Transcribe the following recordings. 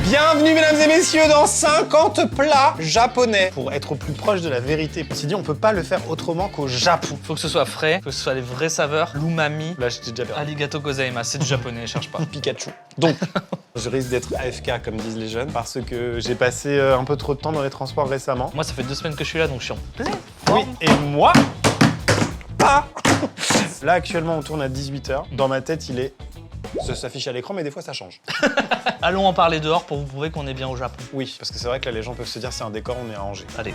Bienvenue mesdames et messieurs dans 50 plats japonais. Pour être au plus proche de la vérité, on s'est dit on peut pas le faire autrement qu'au Japon. Faut que ce soit frais, faut que ce soit les vraies saveurs. L'umami, Là j'étais déjà perdu. arigato gozaimasu, c'est du japonais, cherche pas. Pikachu. Donc, je risque d'être AFK comme disent les jeunes parce que j'ai passé un peu trop de temps dans les transports récemment. Moi, ça fait 2 semaines que je suis là, donc je suis en plein. Oui, et moi, pas. Là actuellement on tourne à 18h. Dans ma tête il est... Ça s'affiche à l'écran mais des fois ça change. Allons en parler dehors pour vous prouver qu'on est bien au Japon. Oui, parce que c'est vrai que là les gens peuvent se dire c'est un décor, on est à Angers. Allez.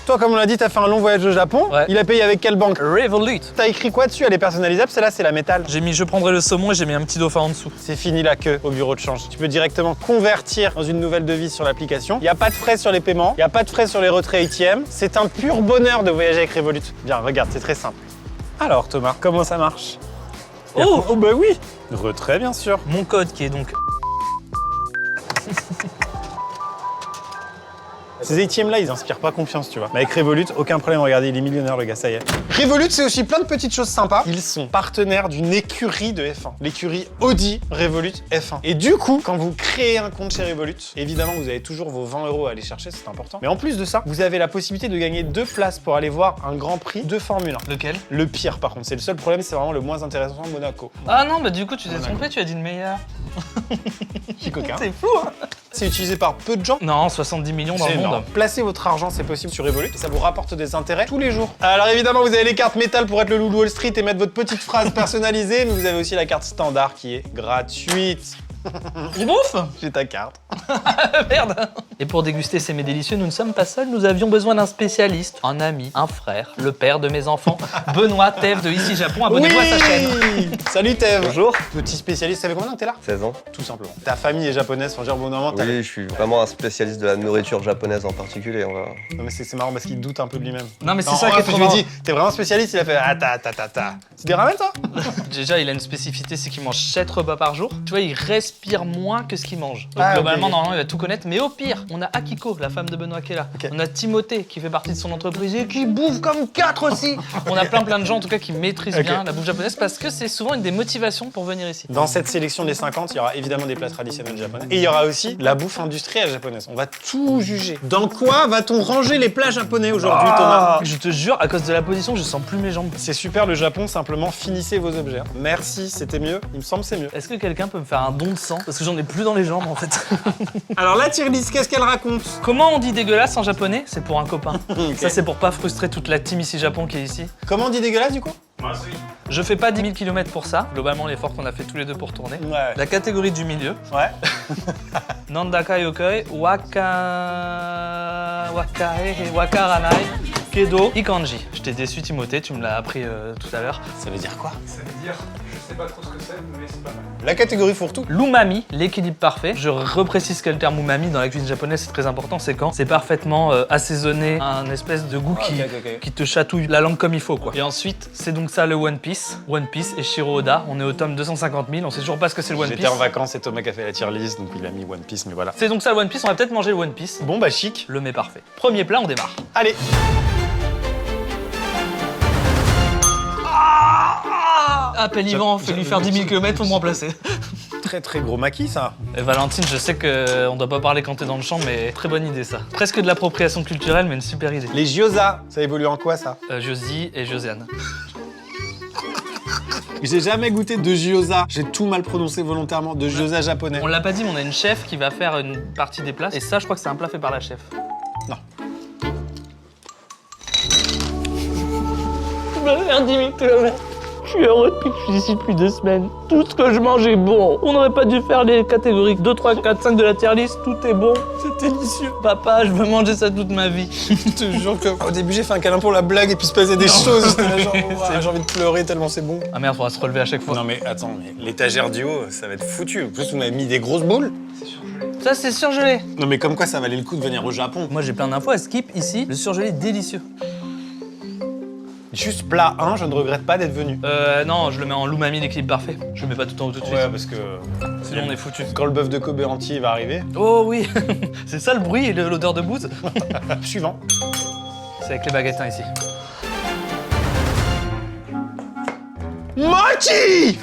Toi comme on l'a dit, t'as fait un long voyage au Japon. Ouais. Il a payé avec quelle banque? Revolut. T'as écrit quoi dessus? Elle est personnalisable, celle-là c'est la métal. J'ai mis je prendrai le saumon et j'ai mis un petit dauphin en dessous. C'est fini la queue au bureau de change. Tu peux directement convertir dans une nouvelle devise sur l'application. Il n'y a pas de frais sur les paiements, il n'y a pas de frais sur les retraits ATM. C'est un pur bonheur de voyager avec Revolut. Bien, regarde, c'est très simple. Alors Thomas, comment ça marche? Oh bah oui. Retrait bien sûr. Mon code qui est donc... Ces ATM là, ils inspirent pas confiance, tu vois. Mais avec Revolut, aucun problème, regardez, il est millionnaire le gars, ça y est. Revolut, c'est aussi plein de petites choses sympas. Ils sont partenaires d'une écurie de F1. L'écurie Audi Revolut F1. Et du coup, quand vous créez un compte chez Revolut, évidemment, vous avez toujours vos 20 € à aller chercher, c'est important. Mais en plus de ça, vous avez la possibilité de gagner 2 places pour aller voir un Grand Prix de Formule 1. Lequel? Le pire, par contre, c'est le seul problème, c'est vraiment le moins intéressant, Monaco. Ah non, bah du coup, tu t'es Monaco. trompé, tu as dit le meilleur. Petit coquin. C'est fou, hein? C'est utilisé par peu de gens. Non, 70 millions dans C'est le énorme. monde. Placez votre argent, c'est possible sur Revolut et ça vous rapporte des intérêts tous les jours. Alors évidemment, vous avez les cartes métal pour être le loup de Wall Street et mettre votre petite phrase personnalisée, mais vous avez aussi la carte standard qui est gratuite. Je bouffe. J'ai ta carte. Merde. Et pour déguster ces mets délicieux, nous ne sommes pas seuls, nous avions besoin d'un spécialiste, un ami, un frère, le père de mes enfants, Benoît Thève de Ici Japon, abonnez-vous à sa chaîne. Salut Tev. Bonjour. Petit spécialiste, ça fait combien de temps que t'es là? 16 ans. Tout simplement. Ta famille est japonaise, faut dire bon moment, t'as... Oui, je suis vraiment un spécialiste de la nourriture japonaise en particulier. Non mais c'est marrant parce qu'il doute un peu de lui-même. Non mais c'est ça qui est je trop lui ai marrant. dit, t'es vraiment spécialiste, il a fait ta. C'est des ramen toi? Déjà, il a une spécificité, c'est qu'il mange 7 repas par jour. Tu vois, il respire moins que ce qu'il mange. Donc Ah, globalement, ok. normalement, il va tout connaître. Mais au pire, on a Akiko, la femme de Benoît qui est là. Ok. On a Timothée, qui fait partie de son entreprise et qui bouffe comme 4 aussi. On a plein de gens, en tout cas, qui maîtrisent Ok. bien la bouffe japonaise parce que c'est souvent une des motivations pour venir ici. Dans cette sélection des 50, il y aura évidemment des plats traditionnels japonais. Et il y aura aussi la bouffe industrielle japonaise. On va tout juger. Dans quoi va-t-on ranger les plats japonais aujourd'hui, Thomas? Je te jure, à cause de la position, je sens plus mes jambes. C'est super le Japon, simplement finissez vos objets. Merci, c'était mieux. Il me semble que c'est mieux. Est-ce que quelqu'un peut me faire un don de sang? Parce que j'en ai plus dans les jambes en fait. Alors la tier list, qu'est-ce qu'elle raconte? Comment on dit dégueulasse en japonais? C'est pour un copain. Ok. Ça, c'est pour pas frustrer toute la team Ici Japon qui est ici. Comment on dit dégueulasse du coup? Je fais pas 10 000 km pour ça. Globalement, l'effort qu'on a fait tous les deux pour tourner. Ouais. La catégorie du milieu. Ouais. Nandaka yokoi, wakaranai, kedo, ikanji. Je t'ai déçu Timothée, tu me l'as appris tout à l'heure. Ça veut dire quoi? Ça veut dire, je sais pas trop ce que c'est, mais c'est pas mal. La catégorie fourre-tout. L'umami, l'équilibre parfait. Je reprécise que le terme umami dans la cuisine japonaise c'est très important, c'est quand c'est parfaitement assaisonné, un espèce de goût Ok. qui te chatouille la langue comme il faut quoi. Et ensuite, c'est donc ça le One Piece. One Piece et Shiro Oda, on est au tome 250 000, on sait toujours pas ce que c'est le One Piece. J'étais en vacances et Thomas qui a fait la tier list, donc il a mis One Piece, mais voilà. C'est donc ça le One Piece, on va peut-être manger le One Piece. Bon bah chic. Le mets parfait. Premier plat, on démarre. Allez. Appelle Yvan, fais lui faire 10 000 km pour me remplacer. Très gros maquis ça. Et Valentine, je sais qu'on doit pas parler quand t'es dans le champ, mais très bonne idée ça. Presque de l'appropriation culturelle, mais une super idée. Les gyoza, ça évolue en quoi ça? Josie et Josiane. J'ai jamais goûté de gyoza. J'ai tout mal prononcé volontairement, de gyoza japonais. On l'a pas dit, mais on a une chef qui va faire une partie des plats. Et ça, je crois que c'est un plat fait par la chef. Non. Je vais faire 10 000 km. Je suis heureux depuis que je suis ici depuis 2 semaines. Tout ce que je mange est bon. On n'aurait pas dû faire les catégories 2, 3, 4, 5 de la tier list. Tout est bon. C'est délicieux. Papa, je veux manger ça toute ma vie. Je te jure que au début j'ai fait un câlin pour la blague et puis se passer des choses. J'étais là genre, ouah, j'ai envie de pleurer tellement c'est bon. Ah merde, faudra se relever à chaque fois. Non mais attends, mais l'étagère du haut, ça va être foutu. En plus on a mis des grosses boules. Ça, c'est surgelé. Non mais comme quoi ça valait le coup de venir au Japon. Moi, j'ai plein d'infos à skip ici. Le surgelé est délicieux. Juste plat 1, je ne regrette pas d'être venu. Non, je le mets en l'umami, l'équilibre parfait. Je le mets pas tout en haut tout de suite. Ouais parce que Sinon, on est foutu. quand le bœuf de Kobe entier va arriver. Oh oui, c'est ça le bruit et l'odeur de bouse. Suivant. C'est avec les baguettes hein, ici. Mochi.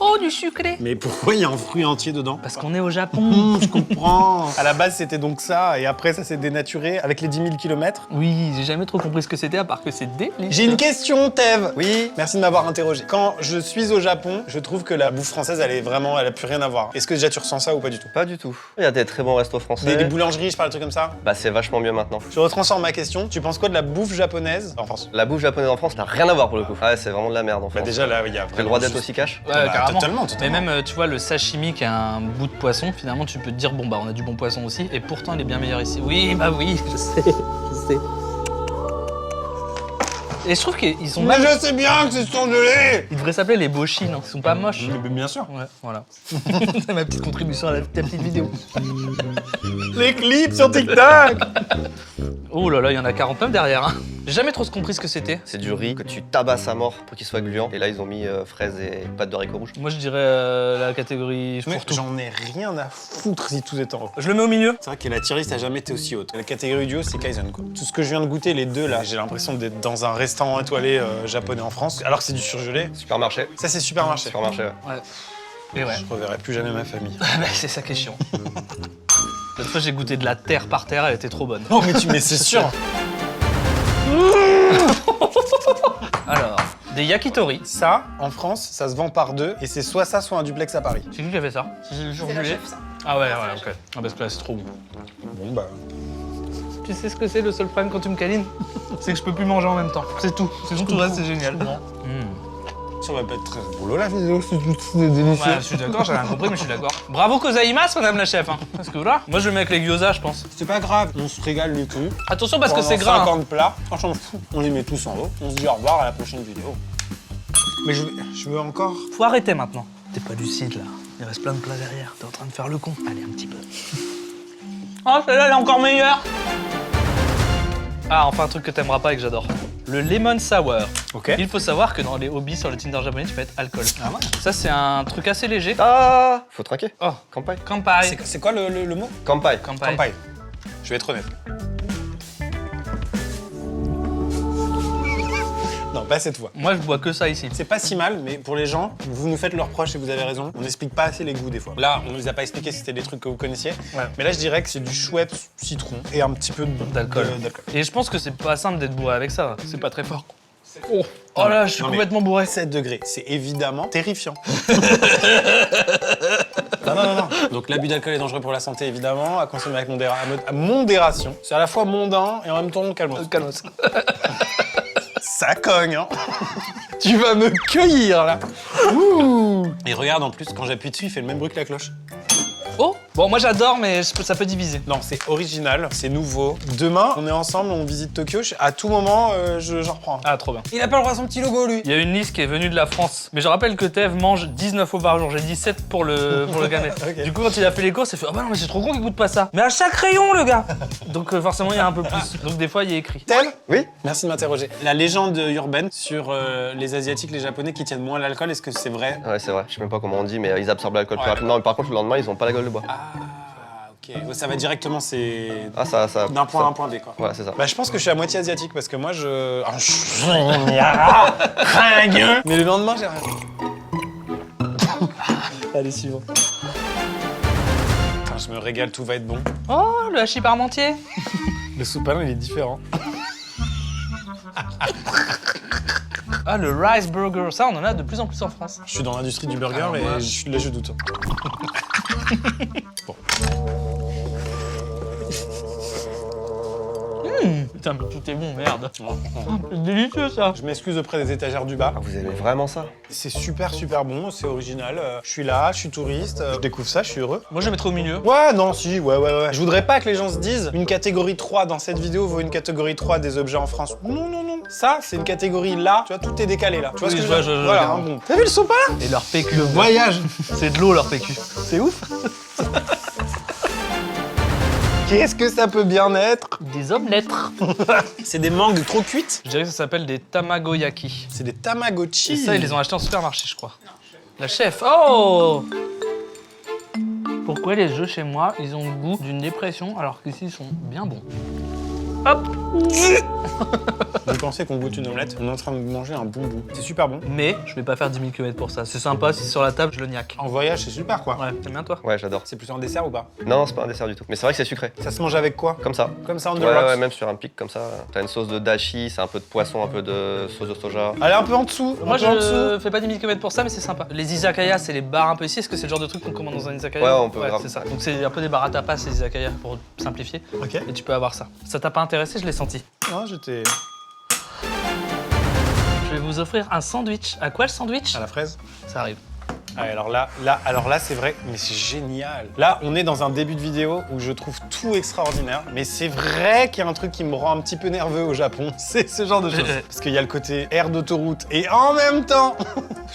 Oh, du sucré. Mais pourquoi il y a un fruit entier dedans? Parce qu'on est au Japon. Je comprends. À la base, c'était donc ça, et après, ça s'est dénaturé avec les 10 000 km. Oui, j'ai jamais trop compris ce que c'était, à part que c'est délicieux. J'ai une question, Tev. Oui. Merci de m'avoir interrogé. Quand je suis au Japon, je trouve que la bouffe française, elle a plus rien à voir. Est-ce que déjà tu ressens ça ou pas du tout? Pas du tout. Il y a des très bons restos français. Des boulangeries, je parle de trucs comme ça. Bah c'est vachement mieux maintenant. Je retransforme ma question. Tu penses quoi de la bouffe japonaise en France? La bouffe japonaise en France n'a rien à voir pour le coup. Ouais, c'est vraiment de la merde en France. Bah déjà là, il y a T'as le droit d'être aussi cash? Ouais, Bah, carrément. totalement. Mais même, tu vois, le sashimi qui a un bout de poisson, finalement, tu peux te dire, bon, bah, on a du bon poisson aussi, et pourtant, il est bien meilleur ici. Oui, bah oui, je sais. Et je trouve qu'ils sont Mais je sais bien que c'est surgelé. Ils devraient s'appeler les boshi, non? Ils sont pas moches. Mais bien sûr. Ouais, voilà. C'est ma petite contribution à ta petite vidéo. Les clips sur TikTok. Oh là là, il y en a 49 derrière. Hein. J'ai jamais trop compris ce que c'était. C'est du riz que tu tabasses à mort pour qu'il soit gluant. Et là, ils ont mis fraises et pâte de haricots rouges. Moi, je dirais la catégorie Mais fourre-tout. j'en ai rien à foutre si tout est en haut. Je le mets au milieu. C'est vrai que la tier list a jamais été aussi haute. La catégorie du haut, c'est Kaizen, quoi. Tout ce que je viens de goûter, les deux là, j'ai l'impression d'être dans un restaurant étoilé japonais en France, alors que c'est du surgelé. Supermarché. Ça, c'est supermarché. Supermarché, ouais. Ouais. Et ouais. Je reverrai plus jamais ma famille. Bah, c'est ça qui est chiant. L'autre fois, j'ai goûté de la terre par terre, elle était trop bonne. Non, mais c'est sûr. Alors, des yakitori. Ça, en France, ça se vend par deux, et c'est soit ça, soit un duplex à Paris. C'est qui a fait ça? C'est du C'est la surgelé. chef, ça. Ah ouais, ok. Ah parce que là, c'est trop bon. Bon, bah. Tu sais ce que c'est le seul problème quand tu me câlines? C'est que je peux plus manger en même temps. C'est tout. Sinon, tout le reste, c'est génial. Ça va pas être très boulot la vidéo, c'est délicieux. Ouais, je suis d'accord, j'ai rien compris, mais je suis d'accord. Bravo Kozaimasu, madame la chef. Hein. Parce que là, moi je le mets avec les gyoza, je pense. C'est pas grave, on se régale du tout. Attention parce que Pendant c'est gras. 50 plats, on s'en fout. On les met tous en haut. On se dit au revoir à la prochaine vidéo. Mais je veux encore. Faut arrêter maintenant. T'es pas lucide là. Il reste plein de plats derrière. T'es en train de faire le con. Allez, un petit peu. Oh, celle-là, elle est encore meilleure. Ah, enfin un truc que t'aimeras pas et que j'adore. Le lemon sour. Ok. Il faut savoir que dans les hobbies sur le Tinder japonais, tu peux être alcool. Ah ouais. Ça, c'est un truc assez léger. Ah, faut trinquer. Oh, Kampai. kampai. C'est quoi le mot? Kampai. Kampai. Kampai. Je vais être honnête. Non, pas cette fois. Moi, je bois que ça ici. C'est pas si mal, mais pour les gens, vous nous faites leurs reproches et vous avez raison. On n'explique pas assez les goûts des fois. Là, on nous a pas expliqué si c'était des trucs que vous connaissiez. Ouais. Mais là, je dirais que c'est du chouette citron et un petit peu D'alcool. d'alcool. Et je pense que c'est pas simple d'être bourré avec ça. C'est pas très fort. Oh là, je suis Non, mais complètement bourré. 7 degrés, c'est évidemment terrifiant. Non. Donc l'abus d'alcool est dangereux pour la santé, évidemment, à consommer avec modération. C'est à la fois mondain et en même temps calmos. Calmos. Ça cogne, hein. Tu vas me cueillir, là. Ouh. Et regarde, en plus, quand j'appuie dessus, il fait le même bruit que la cloche. Oh, bon, moi j'adore, mais ça peut diviser. Non, c'est original, c'est nouveau. Demain, on est ensemble, on visite Tokyo. À tout moment, j'en reprends. Ah, trop bien. Il a pas le droit à son petit logo, lui. Il y a une liste qui est venue de la France. Mais je rappelle que Tev mange 19 œufs par jour. J'ai dit 7 pour le gamet. Ok. Du coup, quand il a fait les courses, il fait « Ah bah non, mais c'est trop con qu'il goûte pas ça. » Mais à chaque rayon, le gars. Donc forcément, il y a un peu plus. Donc des fois, il y a écrit. Tel. Oui. Merci de m'interroger. La légende urbaine sur les Asiatiques, les Japonais qui tiennent moins l'alcool, est-ce que c'est vrai? Ouais, c'est vrai. Je sais même pas comment on dit, mais ils absorbent l'alcool plus Ouais. rapidement. Mais par contre, le lendemain, ils ont pas la gueule de bois. Ah, ok. Ça va directement, c'est Ah, ça. d'un point ça. à un point B, quoi. Ouais, c'est ça. Bah, je pense que je suis à moitié asiatique parce que moi, je. Mais le lendemain, j'ai rien. Allez, suivant. Putain, je me régale, tout va être bon. Oh, le hachis parmentier. Le soupalin, il est différent. Ah, le rice burger. Ça, on en a de plus en plus en France. Je suis dans l'industrie du burger, Alors, mais moi- là, je doute. Bon. Putain, mais tout est bon, merde. C'est délicieux, ça. Je m'excuse auprès des étagères du bas. Ah, vous aimez vraiment ça? C'est super bon, c'est original. Je suis là, je suis touriste, je découvre ça, je suis heureux. Moi, je le mettrais au milieu. Ouais, non, si, ouais. Je voudrais pas que les gens se disent une catégorie 3 dans cette vidéo vaut une catégorie 3 des objets en France. Non. Ça, c'est une catégorie là. Tu vois, tout est décalé là. Tu vois Oui, ce que je vois, veux dire je Voilà, vois. hein, bon. T'as vu le sopalin? Et leur PQ. Voyage. C'est de l'eau, leur PQ. C'est ouf. Qu'est-ce que ça peut bien être? Des omelettes. C'est des mangues trop cuites. Je dirais que ça s'appelle des tamagoyaki. C'est des tamagotchi. Et ça, ils les ont achetés en supermarché, je crois. La chef. Oh! Pourquoi les jeux chez moi, ils ont le goût d'une dépression alors qu'ici, ils sont bien bons? Hop. Vous pensez qu'on goûte une omelette? On est en train de manger un bonbon. C'est super bon. Mais je vais pas faire 10 000 km pour ça. C'est sympa, si c'est sur la table, je le niaque. En voyage, c'est super quoi. Ouais, t'aimes bien toi? Ouais, j'adore. C'est plutôt un dessert ou pas? Non, c'est pas un dessert du tout. Mais c'est vrai que c'est sucré. Ça se mange avec quoi? Comme ça. Comme ça, on the Ouais, rocks. ouais, même sur un pic comme ça. T'as une sauce de dashi, c'est un peu de poisson, un peu de sauce de soja. Allez, un peu en dessous. Moi, un peu en je dessous. fais pas 10 000 km pour ça, mais c'est sympa. Les izakaya, c'est les bars un peu ici. Est-ce que c'est le genre de truc qu'on commande dans un izakaya? Ouais, on peut grave. c'est ça. Donc c'est un peu des bars à tapas, ces izakaya, pour simplifier. Ok. Et tu peux avoir ça. Ça t'a pas intéressé, je l'ai senti. Non, j'étais Je vais vous offrir un sandwich. À quoi le sandwich? à la fraise. Ça arrive. Ah, alors là, c'est vrai, mais c'est génial. Là, on est dans un début de vidéo où je trouve tout extraordinaire, mais c'est vrai qu'il y a un truc qui me rend un petit peu nerveux au Japon. C'est ce genre de choses. Parce qu'il y a le côté air d'autoroute et en même temps...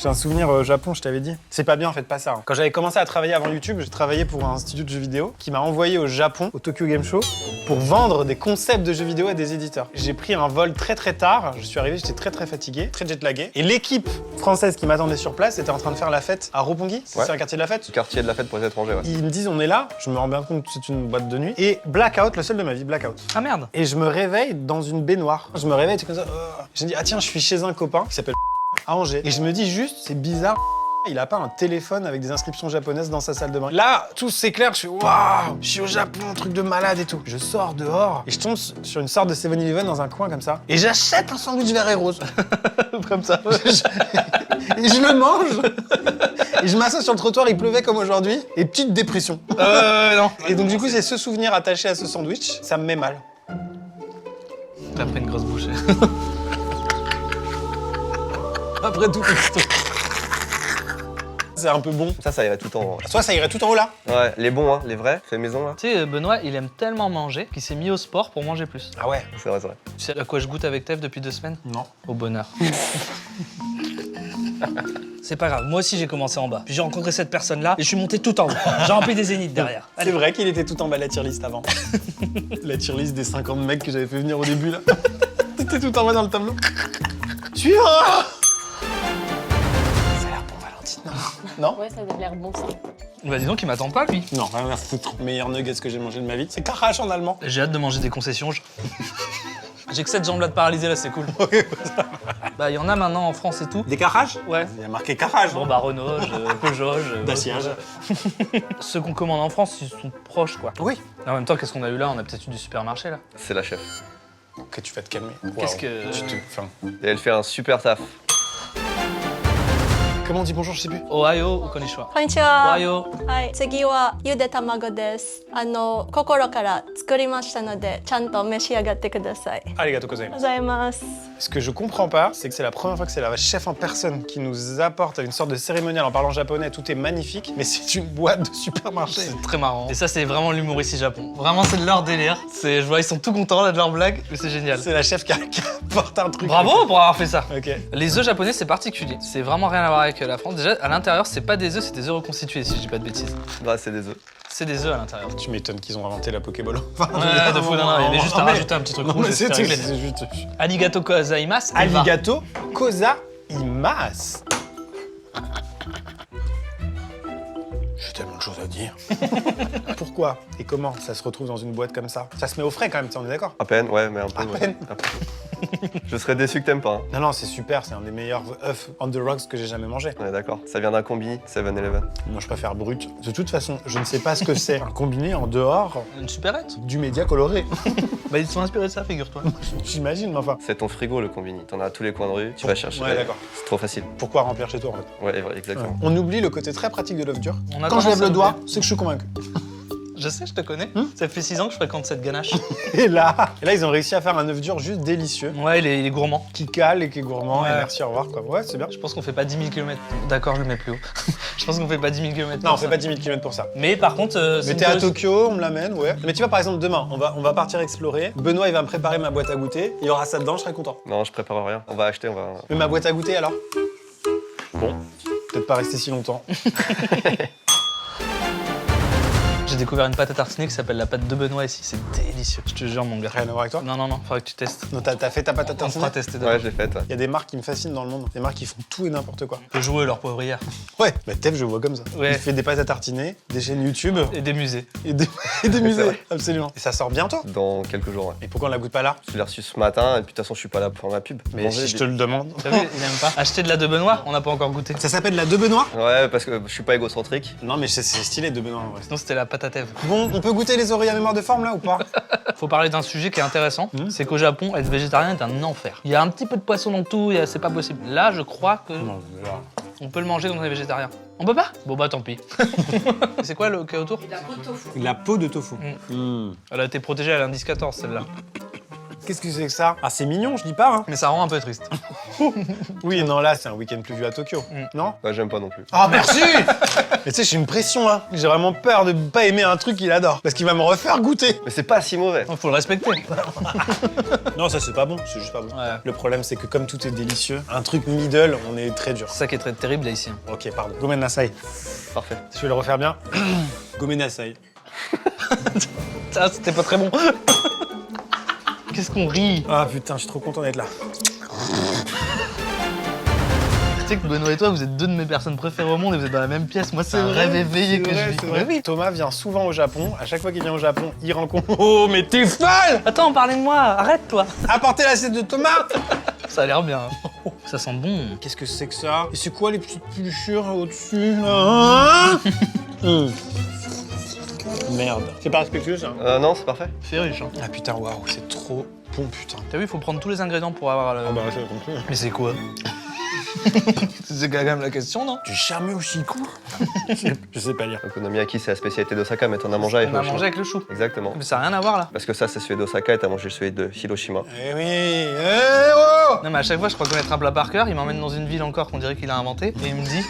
J'ai un souvenir au Japon, je t'avais dit. C'est pas bien, faites pas ça. Quand j'avais commencé à travailler avant YouTube, j'ai travaillé pour un studio de jeux vidéo qui m'a envoyé au Japon, au Tokyo Game Show, pour vendre des concepts de jeux vidéo à des éditeurs. J'ai pris un vol très tard, je suis arrivé, j'étais très fatigué, très jetlagué. Et l'équipe française qui m'attendait sur place était en train de faire la fête à Roppongi, c'est Ouais. un quartier de la fête. Quartier de la fête pour les étrangers, ouais. Ils me disent on est là, je me rends bien compte que c'est une boîte de nuit. Et blackout, le seul de ma vie, blackout. Ah merde. Et je me réveille dans une baignoire. Je me réveille, c'est comme ça. Je me dis, ah tiens, je suis chez un copain qui s'appelle à Angers. Et je me dis juste, c'est bizarre. Il a pas un téléphone avec des inscriptions japonaises dans sa salle de bain. Là, tout s'éclaire, je suis waouh, je suis au Japon, truc de malade et tout. Je sors dehors et je tombe sur une sorte de 7-Eleven dans un coin comme ça. Et j'achète un sandwich vert et rose. Comme ça. Et je le mange. Et je m'assois sur le trottoir, il pleuvait comme aujourd'hui. Et petite dépression. Non. Et donc du coup, c'est ce souvenir attaché à ce sandwich, ça me met mal. T'as pris une grosse bouchée. Après tout, c'est un peu bon. Ça irait tout en... Soit ça irait tout en haut là. Ouais, les bons, hein, les vrais, fait maison, là. Tu sais, Benoît, il aime tellement manger qu'il s'est mis au sport pour manger plus. Ah ouais. C'est vrai, c'est vrai. Tu sais à quoi je goûte avec Tev depuis 2 semaines? Non. Au bonheur. C'est pas grave, moi aussi j'ai commencé en bas. Puis j'ai rencontré cette personne-là et je suis monté tout en haut. J'ai rempli des zéniths derrière. C'est vrai qu'il était tout en bas de la tier list avant. La tier list des 50 mecs que j'avais fait venir au début là. T'étais tout en bas dans le tableau. Suivant. Ça a l'air bon, Valentine. Non? Ouais, ça a l'air bon ça. Bah dis donc, il m'attend pas lui. Non, rien à foutre. Meilleur nuggets que j'ai mangé de ma vie. C'est Karash en allemand. J'ai hâte de manger des concessions. J'ai que cette jambe-là de paralysée là, c'est cool. Bah il y en a maintenant en France et tout. Des Karash? Ouais. Il y a marqué Karash. Bon bah Renault, Peugeot, Dacia. Ceux qu'on commande en France, ils sont proches quoi. Oui. En même temps, qu'est-ce qu'on a eu là? On a peut-être eu du supermarché là. C'est la chef. Ok, tu vas te calmer. Qu'est-ce Waouh. que- Tu te... enfin, Et elle fait un super taf. comment on dit bonjour, je sais plus. Ohio ou konnichiwa? こんにちは。 Ohio. はい、次はゆで卵です。心から作りましたので、ちゃんと召し上がってください。ありがとう Arigato gozaimasu. ございます。 Ce que je comprends pas, c'est que c'est la première fois que c'est la chef en personne qui nous apporte une sorte de cérémonial en parlant japonais, tout est magnifique, mais c'est une boîte de supermarché. C'est très marrant. Et ça, c'est vraiment l'humour ici Japon. Vraiment, c'est de leur délire. Je vois, ils sont tout contents là de leur blague, mais c'est génial. C'est la chef qui apporte un truc. Bravo pour avoir fait ça. Ok. Les œufs japonais, c'est particulier. C'est vraiment rien à voir avec la France. Déjà, à l'intérieur, c'est pas des œufs, c'est des œufs reconstitués, si je dis pas de bêtises. Bah, c'est des œufs. C'est des œufs à l'intérieur. Tu m'étonnes qu'ils ont inventé la Pokéball. Enfin, Ouais, de fou, non, il y avait juste à mais- rajouter un petit truc Non, rouge mais et c'est c'était réglé. c'est juste. Arigato gozaimasu. et va. Arigato gozaimasu. J'ai tellement de choses à dire. Pourquoi et comment ça se retrouve dans une boîte comme ça? Ça se met au frais quand même, on est d'accord? À peine, ouais, mais un peu. À ouais. peine. Un peu. Je serais déçu que t'aimes pas, hein. Non, non, c'est super, c'est un des meilleurs œufs on the rocks que j'ai jamais mangé. On est d'accord. Ça vient d'un combini 7-Eleven. Moi, je préfère brut. De toute façon, je ne sais pas ce que c'est. Un combiné en dehors Une supérette. du média coloré. Bah, ils sont inspirés de ça, figure-toi. J'imagine, mais enfin. C'est ton frigo, le combini. T'en as à tous les coins de rue, tu vas chercher. Ouais, d'accord. C'est trop facile. Pourquoi remplir chez toi, en fait? Ouais, exactement. On oublie le côté très pratique de l'œuf dur. On a Quand je lève tendance le à doigt, oublier. c'est que je suis convaincu. Je sais, je te connais. Ça fait 6 ans que je fréquente cette ganache. Et là, ils ont réussi à faire un œuf dur juste délicieux, Ouais, il est gourmand. qui cale et qui est gourmand. Ouais. Et merci, au revoir, quoi. Ouais, c'est bien. Je pense qu'on fait pas 10 000 km. D'accord, je le mets plus haut. Je pense qu'on fait pas 10 000 km. Non, on fait pas 10 000 km pour ça. Mais par contre, c'est Mais une t'es à curieuse- Tokyo, on me l'amène, ouais. Mais tu vois, par exemple, demain, on va partir explorer. Benoît, il va me préparer ma boîte à goûter. Il y aura ça dedans, je serai content. Non, je prépare rien. On va acheter, on va. Mais ma boîte à goûter, alors? Bon, peut-être pas rester si longtemps. J'ai J'ai découvert une pâte à tartiner qui s'appelle la pâte de Benoît ici. C'est délicieux. Je te jure, mon gars. Rien à voir avec toi? Non, non, non, faudrait que tu testes. Non, t'as fait ta pâte à On tartiner? fera tester d'abord. Ouais, je l'ai faite. Ouais. Il y a des marques qui me fascinent dans le monde. Des marques qui font tout et n'importe quoi. Faut jouer leur poivrière. Ouais, bah Tev, je vois comme ça. Ouais. Il fait des pâtes à tartiner, des chaînes YouTube Et des musées. et des, et des musées. vrai. Absolument. Et ça sort bientôt? Dans quelques jours, ouais. Et pourquoi on la goûte pas là? Je l'ai reçu ce matin et puis de toute façon, je suis pas là pour la pub. Mais Manger si je des- te le demande. T'as vu, il aime pas. Acheter de la de Benoît, on n'a pas encore goûté. Ça s'appelle la de Benoît? Ouais, parce que je suis pas égocentrique. Non, mais c'est stylé de Benoît en vrai. Sinon, c'était la pâte à Tève. Bon, on peut goûter les oreilles à mémoire de forme là ou pas? Faut parler d'un sujet qui est intéressant, c'est qu'au Japon, être végétarien est un enfer. Il y a un petit peu de poisson dans tout, c'est pas possible. Là, je crois que on peut le manger quand on est végétarien. On peut pas? Bon bah tant pis. C'est quoi le qu'il y a autour? La peau de tofu. Elle a été protégée à l'indice 14 celle-là. Qu'est-ce que c'est que ça? Ah, c'est mignon, je dis pas, hein. Mais ça rend un peu triste. Oui, non, là, c'est un week-end pluvieux à Tokyo. Non? Ouais, j'aime pas non plus. Ah, merci! Mais tu sais, j'ai une pression, hein. J'ai vraiment peur de pas aimer un truc qu'il adore. Parce qu'il va me refaire goûter. Mais c'est pas si mauvais. Faut le respecter. Non, ça, c'est pas bon. C'est juste pas bon. Ouais. Le problème, c'est que comme tout est délicieux, un truc middle, on est très dur. C'est ça qui est très terrible là ici. Ok, pardon. Gomen nasai. Parfait. Je vais le refaire bien. Gomen nasai. Ça, c'était pas très bon. Qu'est-ce qu'on rit? Ah putain, je suis trop content d'être là. Tu sais que Benoît et toi, vous êtes deux de mes personnes préférées au monde et vous êtes dans la même pièce. Moi, c'est un vrai, rêve éveillé que c'est je vrai, vis. c'est vrai. Mais oui. Thomas vient souvent au Japon. À chaque fois qu'il vient au Japon, il rencontre. Oh, mais t'es folle! Attends, parlez de moi, arrête toi. Apportez l'assiette de Thomas! Ça a l'air bien. Ça sent bon. Qu'est-ce que c'est que ça? Et c'est quoi les petites pulchures au-dessus là? Merde. C'est pas respectueux ça? Non, c'est parfait. C'est riche. Hein. Ah putain, waouh, c'est trop bon putain. T'as vu, il faut prendre tous les ingrédients pour avoir le. bah j'ai compris. Mais c'est quoi? C'est quand même la question, non? Du charmé au chikou? Je sais pas lire. Okonomiyaki, c'est la spécialité d'Osaka, mais t'en as mangé avec On a le mangé chinois. avec le chou. Exactement. Mais ça n'a rien à voir là. Parce que ça, c'est celui d'Osaka et t'as mangé celui de Hiroshima. Eh oui, eh oh! Non, mais à chaque fois, je crois connaître un plat par cœur. Il m'emmène dans une ville encore qu'on dirait qu'il a inventé. Et il me dit,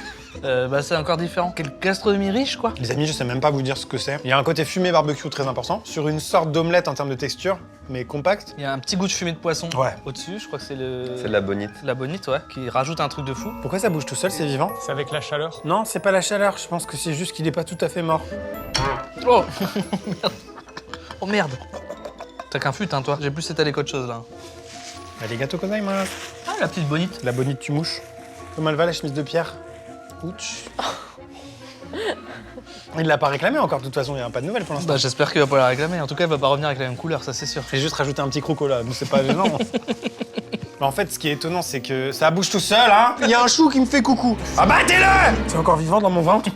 bah c'est encore différent. Quelle gastronomie riche, quoi. Les amis, je sais même pas vous dire ce que c'est. Il y a un côté fumé barbecue très important, sur une sorte d'omelette en termes de texture, mais compacte. Il y a un petit goût de fumée de poisson Ouais. au-dessus. Je crois que c'est le. C'est de la bonite. La bonite, ouais, qui rajoute un truc de fou. Pourquoi ça bouge tout seul, c'est vivant? C'est avec la chaleur. Non, c'est pas la chaleur, je pense que c'est juste qu'il est pas tout à fait mort. Oh merde. Oh merde. T'as qu'un fut, hein, toi. J'ai plus étalé qu'autre chose là. Arigato gozaimasu. Ah, la petite bonite. La bonite tu mouches. Comment elle va la chemise de pierre? Ouch. Il l'a pas réclamé encore, de toute façon, il n'y a pas de nouvelles pour l'instant. Bah, j'espère qu'il va pas la réclamer. En tout cas, il va pas revenir avec la même couleur, ça c'est sûr. J'ai juste rajouté un petit croco là, mais c'est pas gênant. Mais en fait, ce qui est étonnant, c'est que ça bouge tout seul, hein. Il y a un chou qui me fait coucou. Abattez-le! C'est encore vivant dans mon ventre.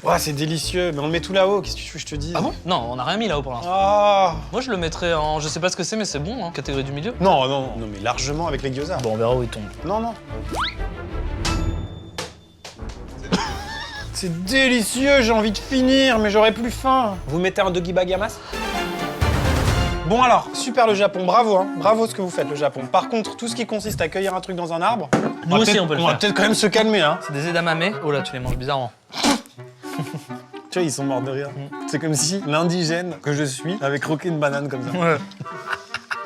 Ouais, c'est délicieux, mais on le met tout là-haut, qu'est-ce que tu veux que je te dise? Ah bon? Non, on a rien mis là-haut pour l'instant. Ah. Moi, je le mettrais en. Je sais pas ce que c'est, mais c'est bon, hein. Catégorie du milieu. Non, non, non, mais largement avec les gyoza. Bon, on verra où il tombe. Non, non. C'est délicieux, j'ai envie de finir, mais j'aurais plus faim. Vous mettez un doggy bag yamas? Bon alors, super le Japon, bravo, hein. Bravo ce que vous faites le Japon. Par contre, tout ce qui consiste à cueillir un truc dans un arbre, Nous aussi, on peut le va faire. peut-être quand même se calmer, hein. C'est des edamame. Oh là, tu les manges bizarrement. Tu vois, ils sont morts de rire. C'est comme si l'indigène que je suis avait croqué une banane comme ça. Ouais.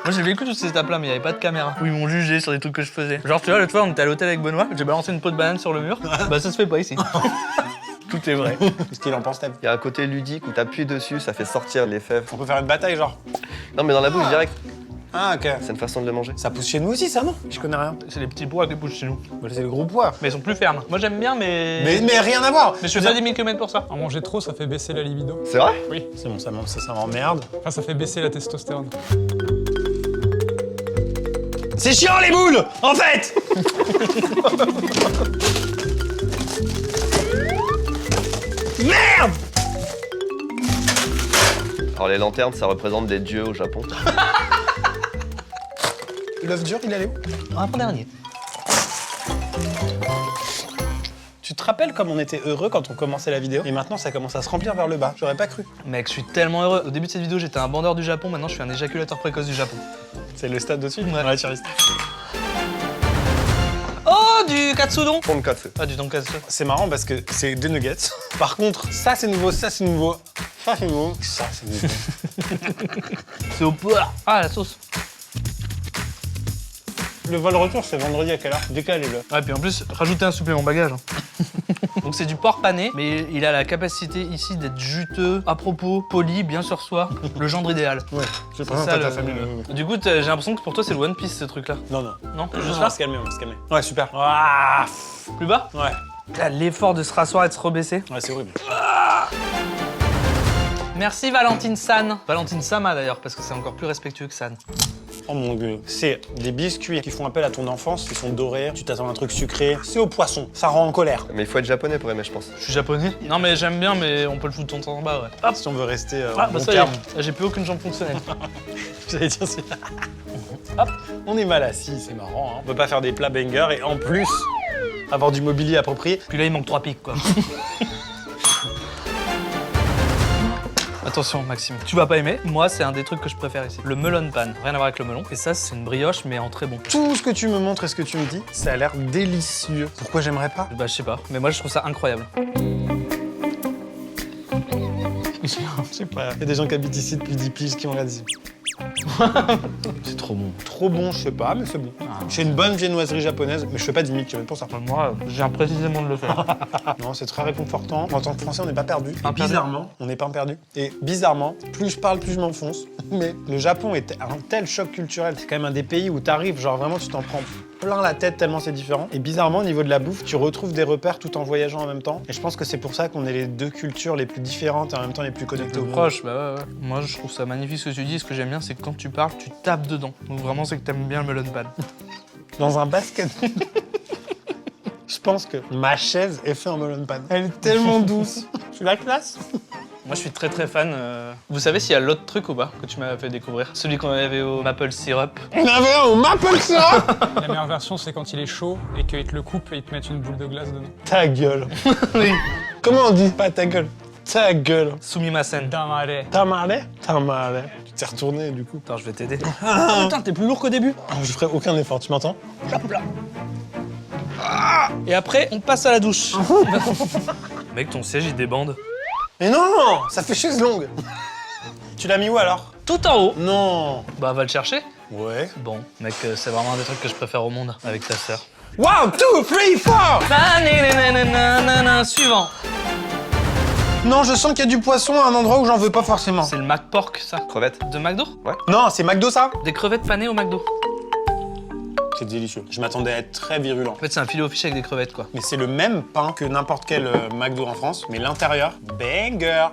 Moi, j'ai vécu toutes ces étapes-là, mais il n'y avait pas de caméra. Où ils m'ont jugé sur les trucs que je faisais. Genre, tu vois, l'autre fois, on était à l'hôtel avec Benoît, j'ai balancé une peau de banane sur le mur. Bah, ça se fait pas ici. Tout est vrai. Qu'est-ce qu'il en pense, Steph? Il y a un côté ludique où t'appuies dessus, ça fait sortir les fèves. On peut faire une bataille, genre. Non, mais dans la bouche direct, Ah, ok. c'est une façon de le manger. Ça pousse chez nous aussi, ça, non? Je connais rien. C'est les petits pois qui poussent chez nous. Bah, c'est le gros poids. Mais ils sont plus fermes. Moi, j'aime bien, mais. Mais rien à voir. Mais je fais pas des 1000 km pour ça. En manger trop, ça fait baisser la libido. C'est vrai? Oui. C'est bon, ça m'emmerde. Enfin, ça fait baisser la testostérone. C'est chiant les boules, en fait. Merde. Alors les lanternes, ça représente des dieux au Japon. L'œuf dur, il allait où? Avant-dernier. Tu te rappelles comme on était heureux quand on commençait la vidéo? Et maintenant, ça commence à se remplir vers le bas. J'aurais pas cru. Mec, je suis tellement heureux. Au début de cette vidéo, j'étais un bandeur du Japon. Maintenant, je suis un éjaculateur précoce du Japon. C'est le stade dessus? Ouais. tu restes. Oh, du katsudon. Tonkatsu. Ah, du tonkatsu. C'est marrant parce que c'est des nuggets. Par contre, ça c'est nouveau, ça c'est nouveau, ça c'est nouveau, ça c'est nouveau. C'est au poire. Ah, la sauce. Le vol retour, c'est vendredi à quelle heure? Décalez-le. Ouais, puis en plus, rajouter un supplément bagage. Donc c'est du porc pané, mais il a la capacité ici d'être juteux, à propos, poli, bien sur soi, le gendre idéal. Ouais, je C'est présente ça, à ta le- famille. Du coup, j'ai l'impression que pour toi, c'est le One Piece, ce truc-là. Non, non. Non, Juste juste là, là. se calmer, on va se calmer. Ouais, super. Ah, Plus bas. ouais. Là, l'effort de se rasseoir et de se rebaisser. Ouais, c'est horrible. Merci Valentine San. Valentine Sama d'ailleurs, parce que c'est encore plus respectueux que San. Oh mon dieu. C'est des biscuits qui font appel à ton enfance, ils sont dorés, tu t'attends à un truc sucré. C'est au poisson, ça rend en colère. Mais il faut être japonais pour aimer, je pense. Je suis japonais. Non mais j'aime bien, mais on peut le foutre ton en bas, ouais. Hop, si on veut rester Ah en bah bon ça y est, terme. j'ai plus aucune jambe fonctionnelle. J'allais dire c'est... Hop, on est mal assis, c'est marrant. Hein. On peut pas faire des plats bangers et en plus avoir du mobilier approprié. Puis là, il manque 3 pics, quoi. Attention, Maxime, tu vas pas aimer. Moi, c'est un des trucs que je préfère ici. Le melon pan, rien à voir avec le melon. Et ça, c'est une brioche, mais en très bon. Tout ce que tu me montres et ce que tu me dis, ça a l'air délicieux. Pourquoi j'aimerais pas? Bah, je sais pas, mais moi, je trouve ça incroyable. Je sais pas. Il y a des gens qui habitent ici depuis 10 piges qui ont regardé ici. C'est trop bon. Trop bon, je sais pas, mais c'est bon. J'ai une bonne viennoiserie japonaise, mais je fais pas 10 000 km pour ça. Moi, je viens précisément de le faire. Non, c'est très réconfortant. En tant que Français, on n'est pas perdu. Pas perdu. Bizarrement, on n'est pas perdu. Et bizarrement, plus je parle, plus je m'enfonce. Mais le Japon est un tel choc culturel. C'est quand même un des pays où t'arrives, genre vraiment, tu t'en prends plein la tête tellement c'est différent. Et bizarrement, au niveau de la bouffe, tu retrouves des repères tout en voyageant en même temps. Et je pense que c'est pour ça qu'on est les deux cultures les plus différentes et en même temps les plus connectées au monde. Proche, bah ouais. Moi, je trouve ça magnifique ce que tu dis. Ce que j'aime bien, c'est que quand tu parles, tu tapes dedans. Donc vraiment, c'est que t'aimes bien le melon pan. Dans un basket. Je pense que ma chaise est faite en melon pan. Elle est tellement douce. Je suis la classe. Moi, je suis très très fan. Vous savez s'il y a l'autre truc ou pas que tu m'as fait découvrir? Celui qu'on avait au maple syrup. On avait un au maple syrup. La meilleure version, c'est quand il est chaud et qu'ils te le coupent et ils te mettent une boule de glace dedans. Ta gueule. Oui. Comment on dit? Pas ta gueule. Ta gueule. Sumimasen. Damare. Tamale? Tamale. Tu t'es retourné du coup. Attends, je vais t'aider. Oh, putain, t'es plus lourd qu'au début. Je ferai aucun effort, tu m'entends? Hop là. Et après, on passe à la douche. Mec, ton siège, il débande. Mais non, ça fait chaise longue. Tu l'as mis où alors? Tout en haut. Non. Bah, va le chercher. Ouais. Bon, mec, c'est vraiment un des trucs que je préfère au monde, avec ta sœur. 1, 2, 3, 4. Suivant. Non, je sens qu'il y a du poisson à un endroit où j'en veux pas forcément. C'est le McPork, ça. Crevette. De McDo? Non, c'est McDo ça? Des crevettes panées au McDo. C'est délicieux. Je m'attendais à être très virulent. En fait, c'est un filet au fish avec des crevettes, quoi. Mais c'est le même pain que n'importe quel McDo en France, mais l'intérieur, banger.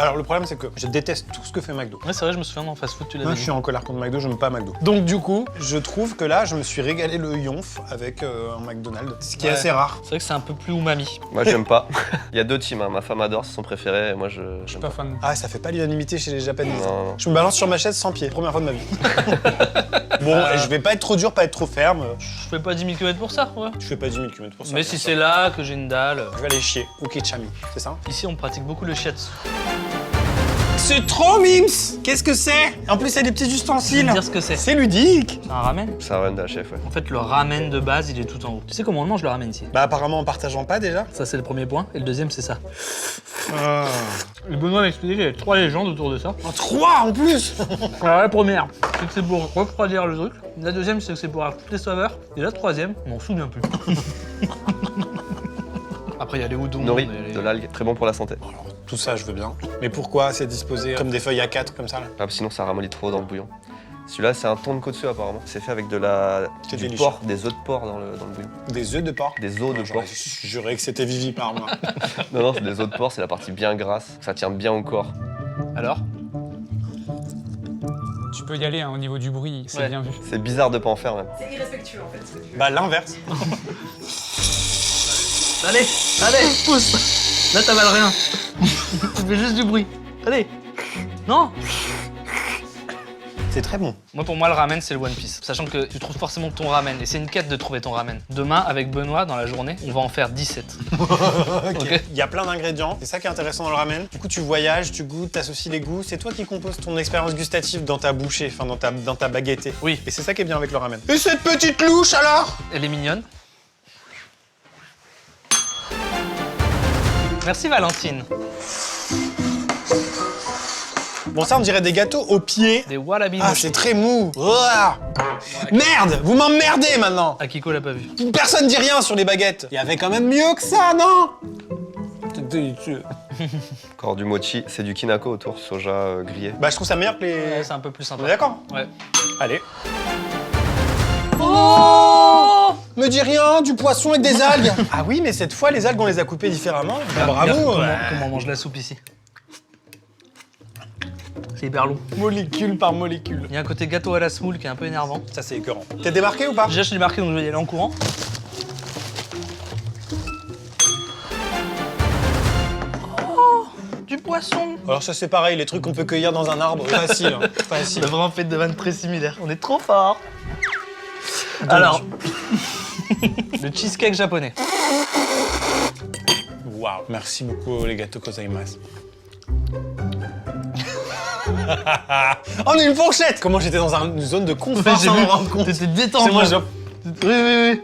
Alors le problème c'est que je déteste tout ce que fait McDo. Ouais, c'est vrai, je me souviens dans Fast Food, tu l'as Moi dit. je suis en colère contre McDo, je n'aime pas McDo. Donc du coup, je trouve que là, je me suis régalé le yonf avec un McDonald's, ce qui est Ouais. assez rare. C'est vrai que c'est un peu plus umami. Moi, j'aime pas. Il y a deux teams, hein. Ma femme adore, c'est son préféré, et moi, Je j'aime suis pas fan. Ah, ça fait pas l'unanimité chez les Japonais. Non. Je me balance sur ma chaise sans pied, première fois de ma vie. Bon, et je vais pas être trop dur, pas être trop ferme. Je fais pas 10 000 km pour ça, ouais. Je fais pas 10 000 km pour ça. Mais si c'est là que j'ai une dalle. Je vais aller chier au Kichami, c'est ça? Ici, on pratique beaucoup le shiatsu. C'est trop mims. Qu'est-ce que c'est? En plus, il y a des petits Je vais ustensiles. te dire ce que c'est. C'est ludique. C'est un ramen. C'est un run d'HF, ouais. En fait, le ramen de base, il est tout en haut. Tu sais comment on mange le ramen ici? Bah apparemment en partageant pas déjà. Ça, c'est le premier point. Et le deuxième, c'est ça. Ah. Le Benoît m'a expliqué qu'il y avait 3 légendes autour de ça. En 3 en plus. Alors, la première, c'est que c'est pour refroidir le truc. La deuxième, c'est que c'est pour avoir toutes les saveurs. Et la troisième, je m'en souviens plus. Après, il y a les udon. Nori, mais les- de l'algue, très bon pour la santé. Alors, tout ça, je veux bien. Mais pourquoi c'est disposé comme des feuilles à 4 comme ça là? Ah, sinon, ça ramollit trop dans le bouillon. Celui-là, c'est un thon de Kotsu apparemment. C'est fait avec du délicieux. porc, des œufs de porc dans le bouillon. Des œufs de porc? Des os de J'aurais porc. juré que c'était vivipare moi. Non, non, c'est des os de porc, c'est la partie bien grasse. Ça tient bien au corps. Alors? Tu peux y aller hein, au niveau du bruit, c'est Ouais. bien vu. C'est bizarre de pas en faire même. Bah l'inverse. Allez, allez, pousse. Là, t'avales rien. Tu fais juste du bruit. Allez. Non. C'est très bon. Moi, pour moi, le ramen, c'est le One Piece. Sachant que tu trouves forcément ton ramen. Et c'est une quête de trouver ton ramen. Demain, avec Benoît, dans la journée, on va en faire 17. Ok. Il y a plein d'ingrédients, c'est ça qui est intéressant dans le ramen. Du coup, tu voyages, tu goûtes, t'associes les goûts. C'est toi qui composes ton expérience gustative dans ta bouchée, enfin dans ta baguette. Oui. Et c'est ça qui est bien avec le ramen. Et cette petite louche alors? Elle est mignonne. Merci Valentine. Bon, ça, on dirait des gâteaux au pied. Des wallaby Ah, mochi. c'est très mou. Ouah. Merde, vous m'emmerdez maintenant. Akiko l'a pas vu. Personne dit rien sur les baguettes. Il y avait quand même mieux que ça, non? Encore du mochi, c'est du kinako autour, soja grillé. Bah, je trouve ça meilleur que les... Ouais, c'est un peu plus On sympa. est d'accord? Ouais. Allez. Oh Me dis rien, du poisson avec des algues. Ah oui, mais cette fois, les algues, on les a coupées différemment. Bah, bravo. Comment on mange la soupe ici. C'est hyper long. Molécule par molécule. Il y a un côté gâteau à la semoule qui est un peu énervant. Ça, c'est écœurant. T'es démarqué ou pas? Déjà, je suis démarqué, donc je vais y aller en courant. Oh, du poisson. Alors ça, c'est pareil, les trucs qu'on peut cueillir dans un arbre. Facile, hein. On Facile. a vraiment fait de vannes très similaires. On est trop forts. Alors, le cheesecake japonais. Waouh. Merci beaucoup, les gâteaux gozaimasu. On est une fourchette. Comment j'étais dans une zone de confort sans me rendre compte. T'étais détendu. C'est moi, je... Oui.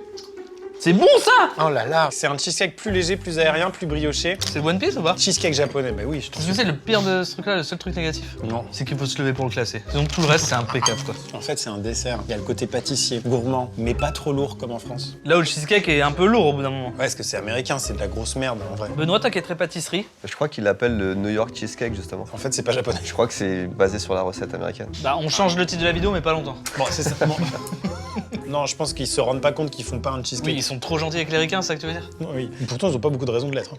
C'est bon ça. Oh là là. C'est un cheesecake plus léger, plus aérien, plus brioché. C'est One Piece ou pas? Cheesecake japonais, bah oui, je trouve. Tu sais, le pire de ce truc-là, le seul truc négatif, Non. c'est qu'il faut se lever pour le classer. Donc tout le reste, c'est impeccable quoi. En fait, c'est un dessert. Il y a le côté pâtissier, gourmand, mais pas trop lourd comme en France. Là où le cheesecake est un peu lourd au bout d'un moment. Ouais, parce que c'est américain, c'est de la grosse merde en vrai. Benoît, toi qui es très pâtisserie, Je crois qu'il l'appelle le New York Cheesecake justement. En fait, c'est pas japonais. Je crois que c'est basé sur la recette américaine. bah on change le titre de la vidéo mais pas longtemps. Bon, c'est ça. Bon. Non, je pense qu'ils se rendent pas compte qu'ils font pas un cheesecake. Oui, ils sont trop gentils avec les ricains, c'est ça que tu veux dire? Oui. Pourtant, ils ont pas beaucoup de raisons de l'être.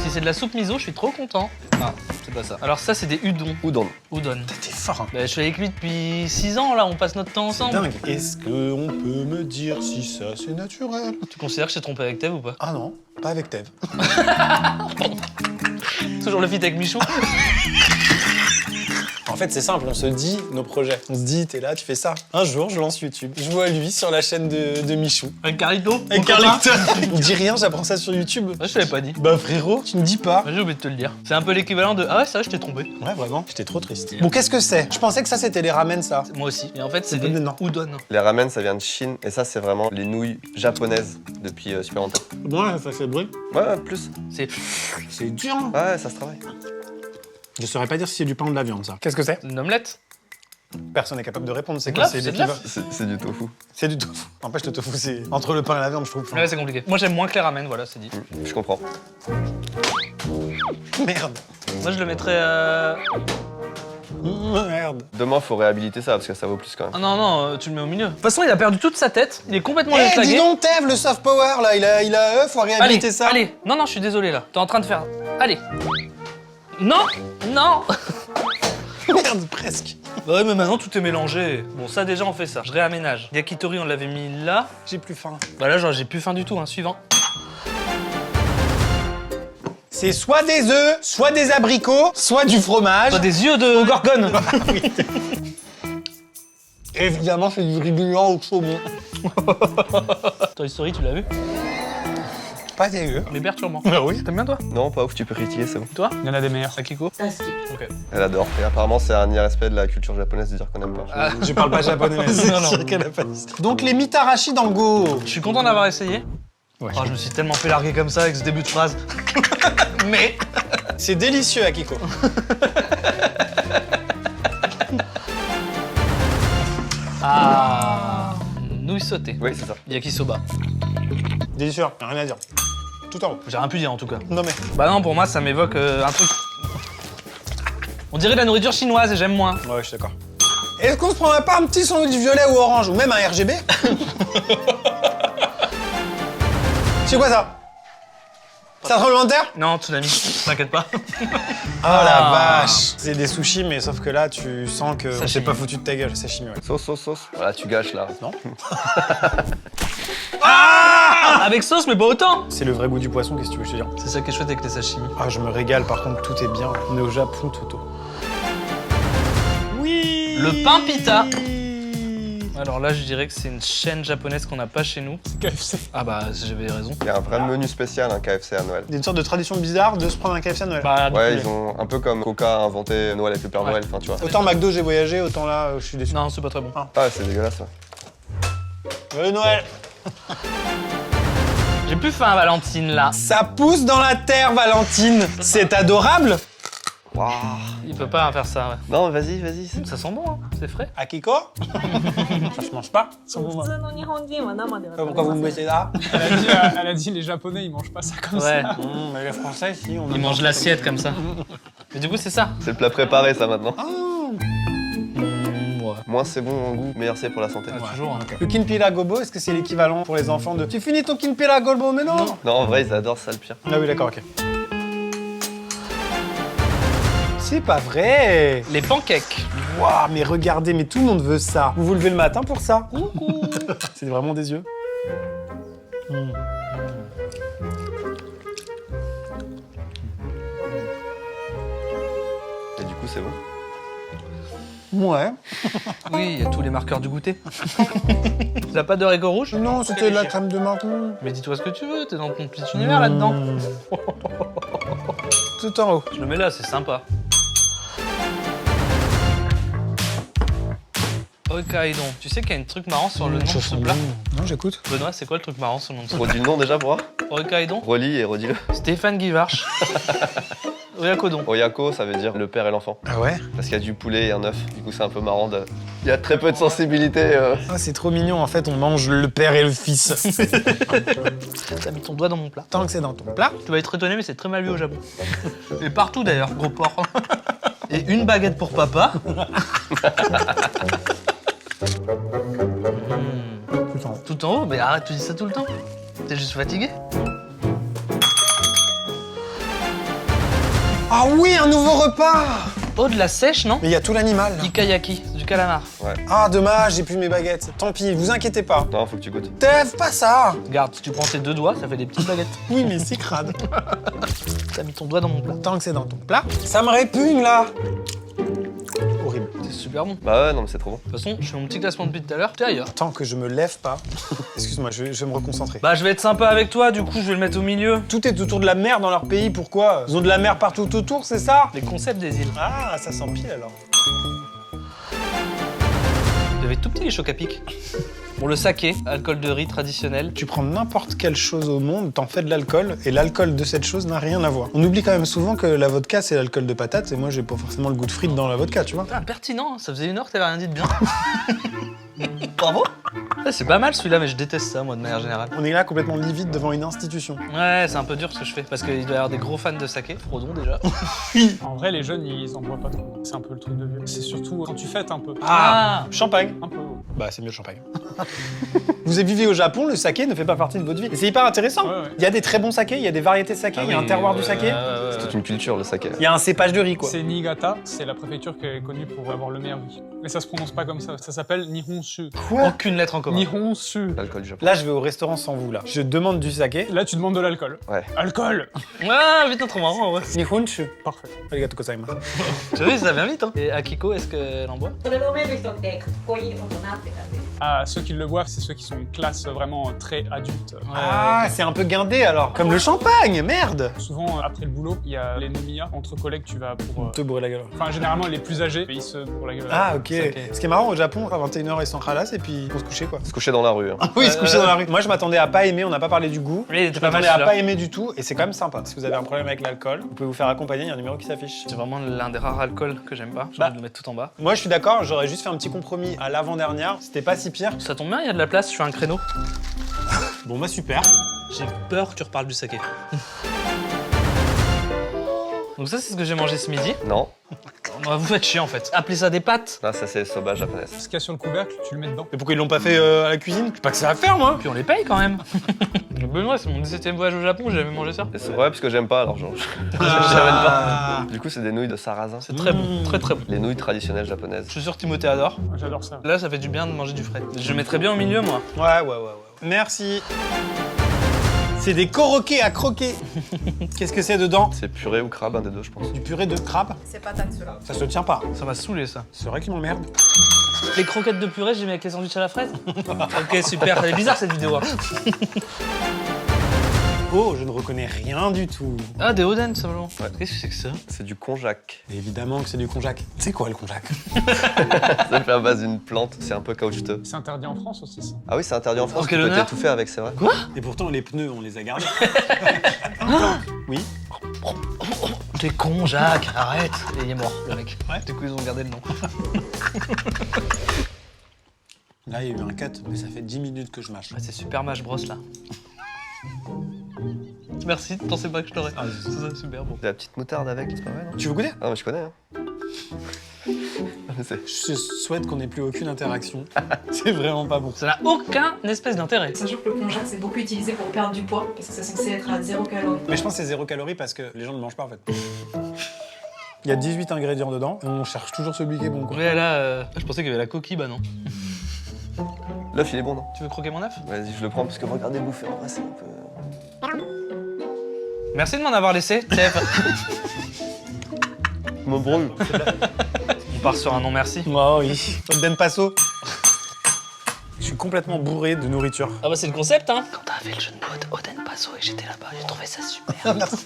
Si c'est de la soupe miso, je suis trop content. Non, c'est pas ça. Alors ça, c'est des udon. Udon. Udon. T'es fort, hein. Bah, je suis avec lui depuis 6 ans là, on passe notre temps ensemble. Dingue. Est-ce qu'on peut me dire si ça c'est naturel? Tu considères que je t'ai trompé avec Tev ou pas? Ah non, pas avec Tev. Toujours le feat avec Michou. En fait, c'est simple, on se dit nos projets. On se dit, t'es là, tu fais ça. Un jour, je lance YouTube. Je vois lui sur la chaîne de Michou. Avec Carlito. Avec Carlito. Il me dit rien, j'apprends ça sur YouTube. Ouais, je te l'avais pas dit. Bah frérot, tu me dis pas. J'ai oublié de te le dire. C'est un peu l'équivalent de ah ouais, ça, je t'ai trompé. Ouais, vraiment, j'étais trop triste. Bon, qu'est-ce que c'est? Je pensais que ça, c'était les ramen, ça. Moi aussi. Et en fait, c'est C'est des maintenant. udon. Les ramen, ça vient de Chine et ça, c'est vraiment les nouilles japonaises depuis super longtemps. Ouais, ça fait bruit. Ouais, plus. C'est C'est dur. Hein. Ouais, ça se travaille. Je saurais pas dire si c'est du pain ou de la viande, ça. Qu'est-ce que c'est? une omelette. Personne n'est capable de répondre. C'est De quoi? l'œuf, C'est c'est de l'équivalent. C'est du tofu. C'est du tofu. N'empêche, le tofu, c'est entre le pain et la viande, je trouve. Ouais, c'est compliqué. Moi, j'aime moins que les ramen, voilà, c'est dit. Je comprends. Merde. Moi, je le mettrais. Merde. Demain, faut réhabiliter ça parce que ça vaut plus quand même. Ah non, non, tu le mets au milieu. De toute façon, il a perdu toute sa tête. Il est complètement Eh, déflagué. dis donc, Tev, le soft power, là, il a faut réhabiliter Allez, ça. allez. Non, non, je suis désolé là. T'es en train de faire. Allez. Non, non. Merde, presque. Ouais, mais maintenant tout est mélangé. Bon, ça déjà, on fait ça. Je réaménage. Yakitori, on l'avait mis là. J'ai plus faim. Bah là, genre, j'ai plus faim du tout. Hein. Suivant. C'est soit des œufs, soit des abricots, soit du fromage. Toi, des yeux de gorgone. Évidemment, c'est du riz blanc au saumon. Toy Story, tu l'as vu? Pas dégueu. Mais perturbant. Bah oui. T'aimes bien, toi? Non, pas ouf, tu peux réutiliser, c'est bon. Toi? Il y en a des meilleurs. Akiko? Ok. Elle adore. Et apparemment, c'est un irrespect de la culture japonaise de dire qu'on aime pas. Ah. Je parle pas japonais, mais c'est Non, non. sûr qu'elle a pas dit ça. Donc les mitarashi dans le go. Je suis content d'avoir essayé. Ouais. Oh, je me suis tellement fait larguer comme ça avec ce début de phrase. Mais. C'est délicieux, Akiko. Ah. Nouilles sautées. Oui, c'est ça. Yakisoba. Délicieux, rien à dire. Tout en haut. J'ai rien pu dire en tout cas. Non mais. Bah non, pour moi, ça m'évoque un truc. On dirait de la nourriture chinoise et j'aime moins. Ouais, je suis d'accord. Est-ce qu'on se prendrait pas un petit sandwich violet ou orange, ou même un RGB? C'est quoi ça? C'est un tremblement de terre? Non, tsunami, t'inquiète pas. Oh la vache! C'est des sushis, mais sauf que là, tu sens que Sashimi. c'est pas foutu de ta gueule, sashimi, ouais. Sauce. Voilà, tu gâches là. Non? Avec sauce, mais pas autant. C'est le vrai goût du poisson, qu'est-ce que tu veux que je te dise? C'est ça qui est chouette avec les sashimi. Ah, je me régale, par contre, tout est bien. On est au Japon, Toto. Oui! Le pain pita. Alors là, je dirais que c'est une chaîne japonaise qu'on n'a pas chez nous. KFC. Ah bah, j'avais raison. Il y a un vrai menu spécial, un KFC à Noël. Il y a une sorte de tradition bizarre de se prendre un KFC à Noël. Bah, Ouais, du coup, ils ont un peu comme Coca a inventé Noël avec le Père Ouais. Noël, enfin tu vois. Autant McDo, j'ai voyagé, autant là, je suis déçu. non, c'est pas très bon. Ah, c'est dégueulasse ça. Joyeux Noël! J'ai plus faim, Valentine, là. Ça pousse dans la terre, Valentine! C'est adorable! Waouh. Il peut pas faire ça, ouais. Non, vas-y. Ça sent bon, hein. C'est frais. Akiko Ça se mange pas. 普通の日本人は生では食べ Pourquoi vous me ません mettez là Elle a dit les Japonais, ils mangent pas ça comme Ouais. ça. Mais les Français, si, on Il mange l'assiette comme ça. Mais du coup, c'est ça. C'est le plat préparé, ça, maintenant. Ouais. Moins c'est bon en goût, meilleur c'est pour la santé. Toujours. Hein. Le kinpira gobo, est-ce que c'est l'équivalent pour les enfants de tu finis ton kinpira gobo mais non Non, en vrai, ils adorent ça, le pire. Ah oui, d'accord, ok. C'est pas vrai. Les pancakes. Waouh, mais regardez, mais tout le monde veut ça. Vous vous levez le matin pour ça. C'est vraiment des yeux. Et du coup, c'est bon. Ouais. Oui, il y a tous les marqueurs du goûter. T'as pas de Rico rouge? Non, c'était la crème de menthe. Mais dis-toi ce que tu veux, t'es dans ton petit univers là-dedans. Tout en haut. Je le mets là, c'est sympa. Hokkaido. Tu sais qu'il y a un truc marrant sur le nom de ce plat? Non, j'écoute. Benoît, c'est quoi le truc marrant sur le nom de ce plat? Redis le nom déjà pour voir. Hokkaido. Relis et redis-le. Stéphane Guivarch. Oyakodon. Oyako, ça veut dire le père et l'enfant. Ah ouais. Parce qu'il y a du poulet et un œuf. Du coup, c'est un peu marrant de. Il y a très peu de sensibilité. Ah, c'est trop mignon. En fait, on mange le père et le fils. T'as mis ton doigt dans mon plat. Tant que c'est dans ton plat. Tu vas être étonné, mais c'est très mal vu au Japon. Et partout d'ailleurs, gros porc. Et une baguette pour papa. Tout en haut, mais arrête, tu dis ça tout le temps. T'es juste fatigué. Ah oui, un nouveau repas. Oh, de la sèche, non? Mais il y a tout l'animal. Ikayaki, du calamar. Ah, dommage, j'ai plus mes baguettes. Tant pis, vous inquiétez pas. Non, faut que tu goûtes. Tève, pas ça. Regarde, si tu prends tes deux doigts, ça fait des petites baguettes. Oui, mais c'est crade. T'as mis ton doigt dans mon plat. Tant que c'est dans ton plat. Ça me répugne, là. Horrible. C'est super bon. De Bah ouais, non, mais c'est trop bon. toute façon, je fais mon petit classement depuis tout à l'heure. T'es ailleurs. Tant que je me lève pas. Excuse-moi, je vais me reconcentrer. Bah, je vais être sympa avec toi, du coup, je vais le mettre au milieu. Tout est autour de la mer dans leur pays, pourquoi? Ils ont de la mer partout autour, c'est ça? Les concepts des îles. Ah, ça s'empile alors. Il y avait tout petit les chocs à pic. Bon, le saké, alcool de riz traditionnel. Tu prends n'importe quelle chose au monde, t'en fais de l'alcool, et l'alcool de cette chose n'a rien à voir. On oublie quand même souvent que la vodka, c'est l'alcool de patate, et moi, j'ai pas forcément le goût de frites dans la vodka, tu vois. Putain, pertinent, hein. Ça faisait 1 heure que t'avais rien dit de bien. Bravo. Ouais, c'est pas mal celui-là, mais je déteste ça, moi, de manière générale. On est là complètement livide devant une institution. Ouais, c'est un peu dur ce que je fais, parce qu'il doit y avoir des gros fans de saké, Frodon déjà. En vrai, les jeunes, ils en boivent pas trop. C'est un peu le truc de vieux. C'est surtout quand tu fêtes un peu. Ah. Champagne. Un peu. Bah, c'est mieux le champagne. Vous vivez au Japon, le saké ne fait pas partie de votre vie. Et c'est hyper intéressant. Ouais, ouais. Il y a des très bons sakés, il y a des variétés de saké, il y a un terroir du saké. C'est toute une culture, le saké. Il y a un cépage de riz, quoi. C'est Niigata, c'est la préfecture qui est connue pour avoir le meilleur riz. Mais ça se prononce pas comme ça. Ça s'appelle Nihonshu. Aucune lettre en commun. Nihonshu. L'alcool du Japon. Là, je vais au restaurant sans vous, là. Je demande du saké. Là, tu demandes de l'alcool. Ouais. Alcool. Ah, putain, trop marrant, ouais. Nihonshu. Parfait. Arigato gozaimasu. Tu vois, ça vient vite, hein. Et Akiko, est-ce qu'elle en boit? それ飲める人ってかっこいい大人って感じ。 Ah, ceux qui le boivent, c'est ceux qui sont classe vraiment très adulte. Ah, c'est un peu guindé, alors. Comme le champagne, merde. Souvent, après le boulot, il y a les nomiya. Entre collègues, tu vas pour... Te bourrer la gueule. Enfin, généralement, les plus âgés, ils se bourrent la gueule. Ah, ok. Saké. Ce qui est marrant, au Japon, à 21h, ils sont khalas et puis on se couchait, quoi. Se coucher dans la rue. Hein. Oui, ils se couchaient dans la rue. Moi, je m'attendais à pas aimer, on n'a pas parlé du goût. Mais il était Je pas mal m'attendais à celui-là. pas aimer du tout, et c'est quand même sympa. Si vous avez un problème avec l'alcool, vous pouvez vous faire accompagner, il y a un numéro qui s'affiche. C'est vraiment l'un des rares alcools que j'aime pas. J'ai Bah. envie de le mettre tout en bas. Moi, je suis d'accord, j'aurais juste fait un petit compromis à l'avant-dernière, c'était pas si pire. Ça tombe bien, il y a de la place, je suis un créneau. Bon, bah super. J'ai peur que tu reparles du saké. Donc ça, c'est ce que j'ai mangé ce midi. Non. Vous faites chier en fait. Appelez ça des pâtes. Là, ça, c'est soba japonaise. Ce qu'il y a sur le couvercle, tu le mets dedans. Mais pourquoi ils l'ont pas fait à la cuisine? J'ai pas que ça à faire, moi. Puis on les paye quand même. Benoît, c'est mon 17e voyage au Japon, j'ai jamais mangé ça. Et c'est vrai, parce que j'aime pas, alors genre. Ah. Du coup, c'est des nouilles de sarrasin. C'est très bon, très très bon. Les nouilles traditionnelles japonaises. Je suis sûr que Timothée adore. Moi, j'adore ça. Là, ça fait du bien de manger du frais. Je le mettrais bien au milieu, moi. Ouais. Merci. C'est des koroké à croquer. Qu'est-ce que c'est dedans? C'est purée ou crabe, un des deux, je pense. Du purée de crabe? C'est pas tatsura. Ça se tient pas. Ça m'a saoulé, ça. C'est vrai qu'ils m'emmerdent. Les croquettes de purée, j'ai mis avec les sandwichs à la fraise. Ok, super. Elle est bizarre cette vidéo. Hein. Oh, je ne reconnais rien du tout. Ah, des oden, tout simplement. Ouais. Qu'est-ce que c'est que ça? C'est du konjac. Évidemment que c'est du konjac. C'est quoi le konjac? Ça fait à base d'une plante, c'est un peu caoutchouteux. C'est interdit en France aussi, ça. Ah oui, c'est interdit en France, quel tu peux honneur. t'étouffer avec, c'est vrai. Et pourtant, les pneus, on les a gardés. Oui. T'es con, Jacques, arrête. Et il est mort, le mec. Ouais. Du coup, ils ont gardé le nom. Là, il y a eu un cut, mais ça fait 10 minutes que je mâche. C'est Super Smash Bros là. Merci, tu pensais pas que je t'aurais. Ah, C'est super bon. De la petite moutarde avec, c'est pas vrai, non? Tu veux goûter? Ah, mais je connais, hein. Je souhaite qu'on n'ait plus aucune interaction. C'est vraiment pas bon. Ça n'a aucun espèce d'intérêt. Sachant que le plongeon c'est beaucoup utilisé pour perdre du poids parce que c'est censé être à 0 calories. Mais je pense que c'est 0 calories parce que les gens ne mangent pas en fait. Il y a 18 ingrédients dedans et on cherche toujours celui qui est bon quoi. Ouais, là, je pensais qu'il y avait la coquille, bah non. L'œuf, il est bon, non? Tu veux croquer mon œuf? Vas-y, je le prends parce que regarder bouffer en vrai, c'est un peu. Merci de m'en avoir laissé, Steph. Je me brûle. On part sur un non merci. Oh oui. Oden Paso. Je suis complètement bourré de nourriture. Ah bah c'est le concept, hein. Quand t'as fait le jeu de mots Oden Paso et que j'étais là-bas, j'ai trouvé ça super. Merci.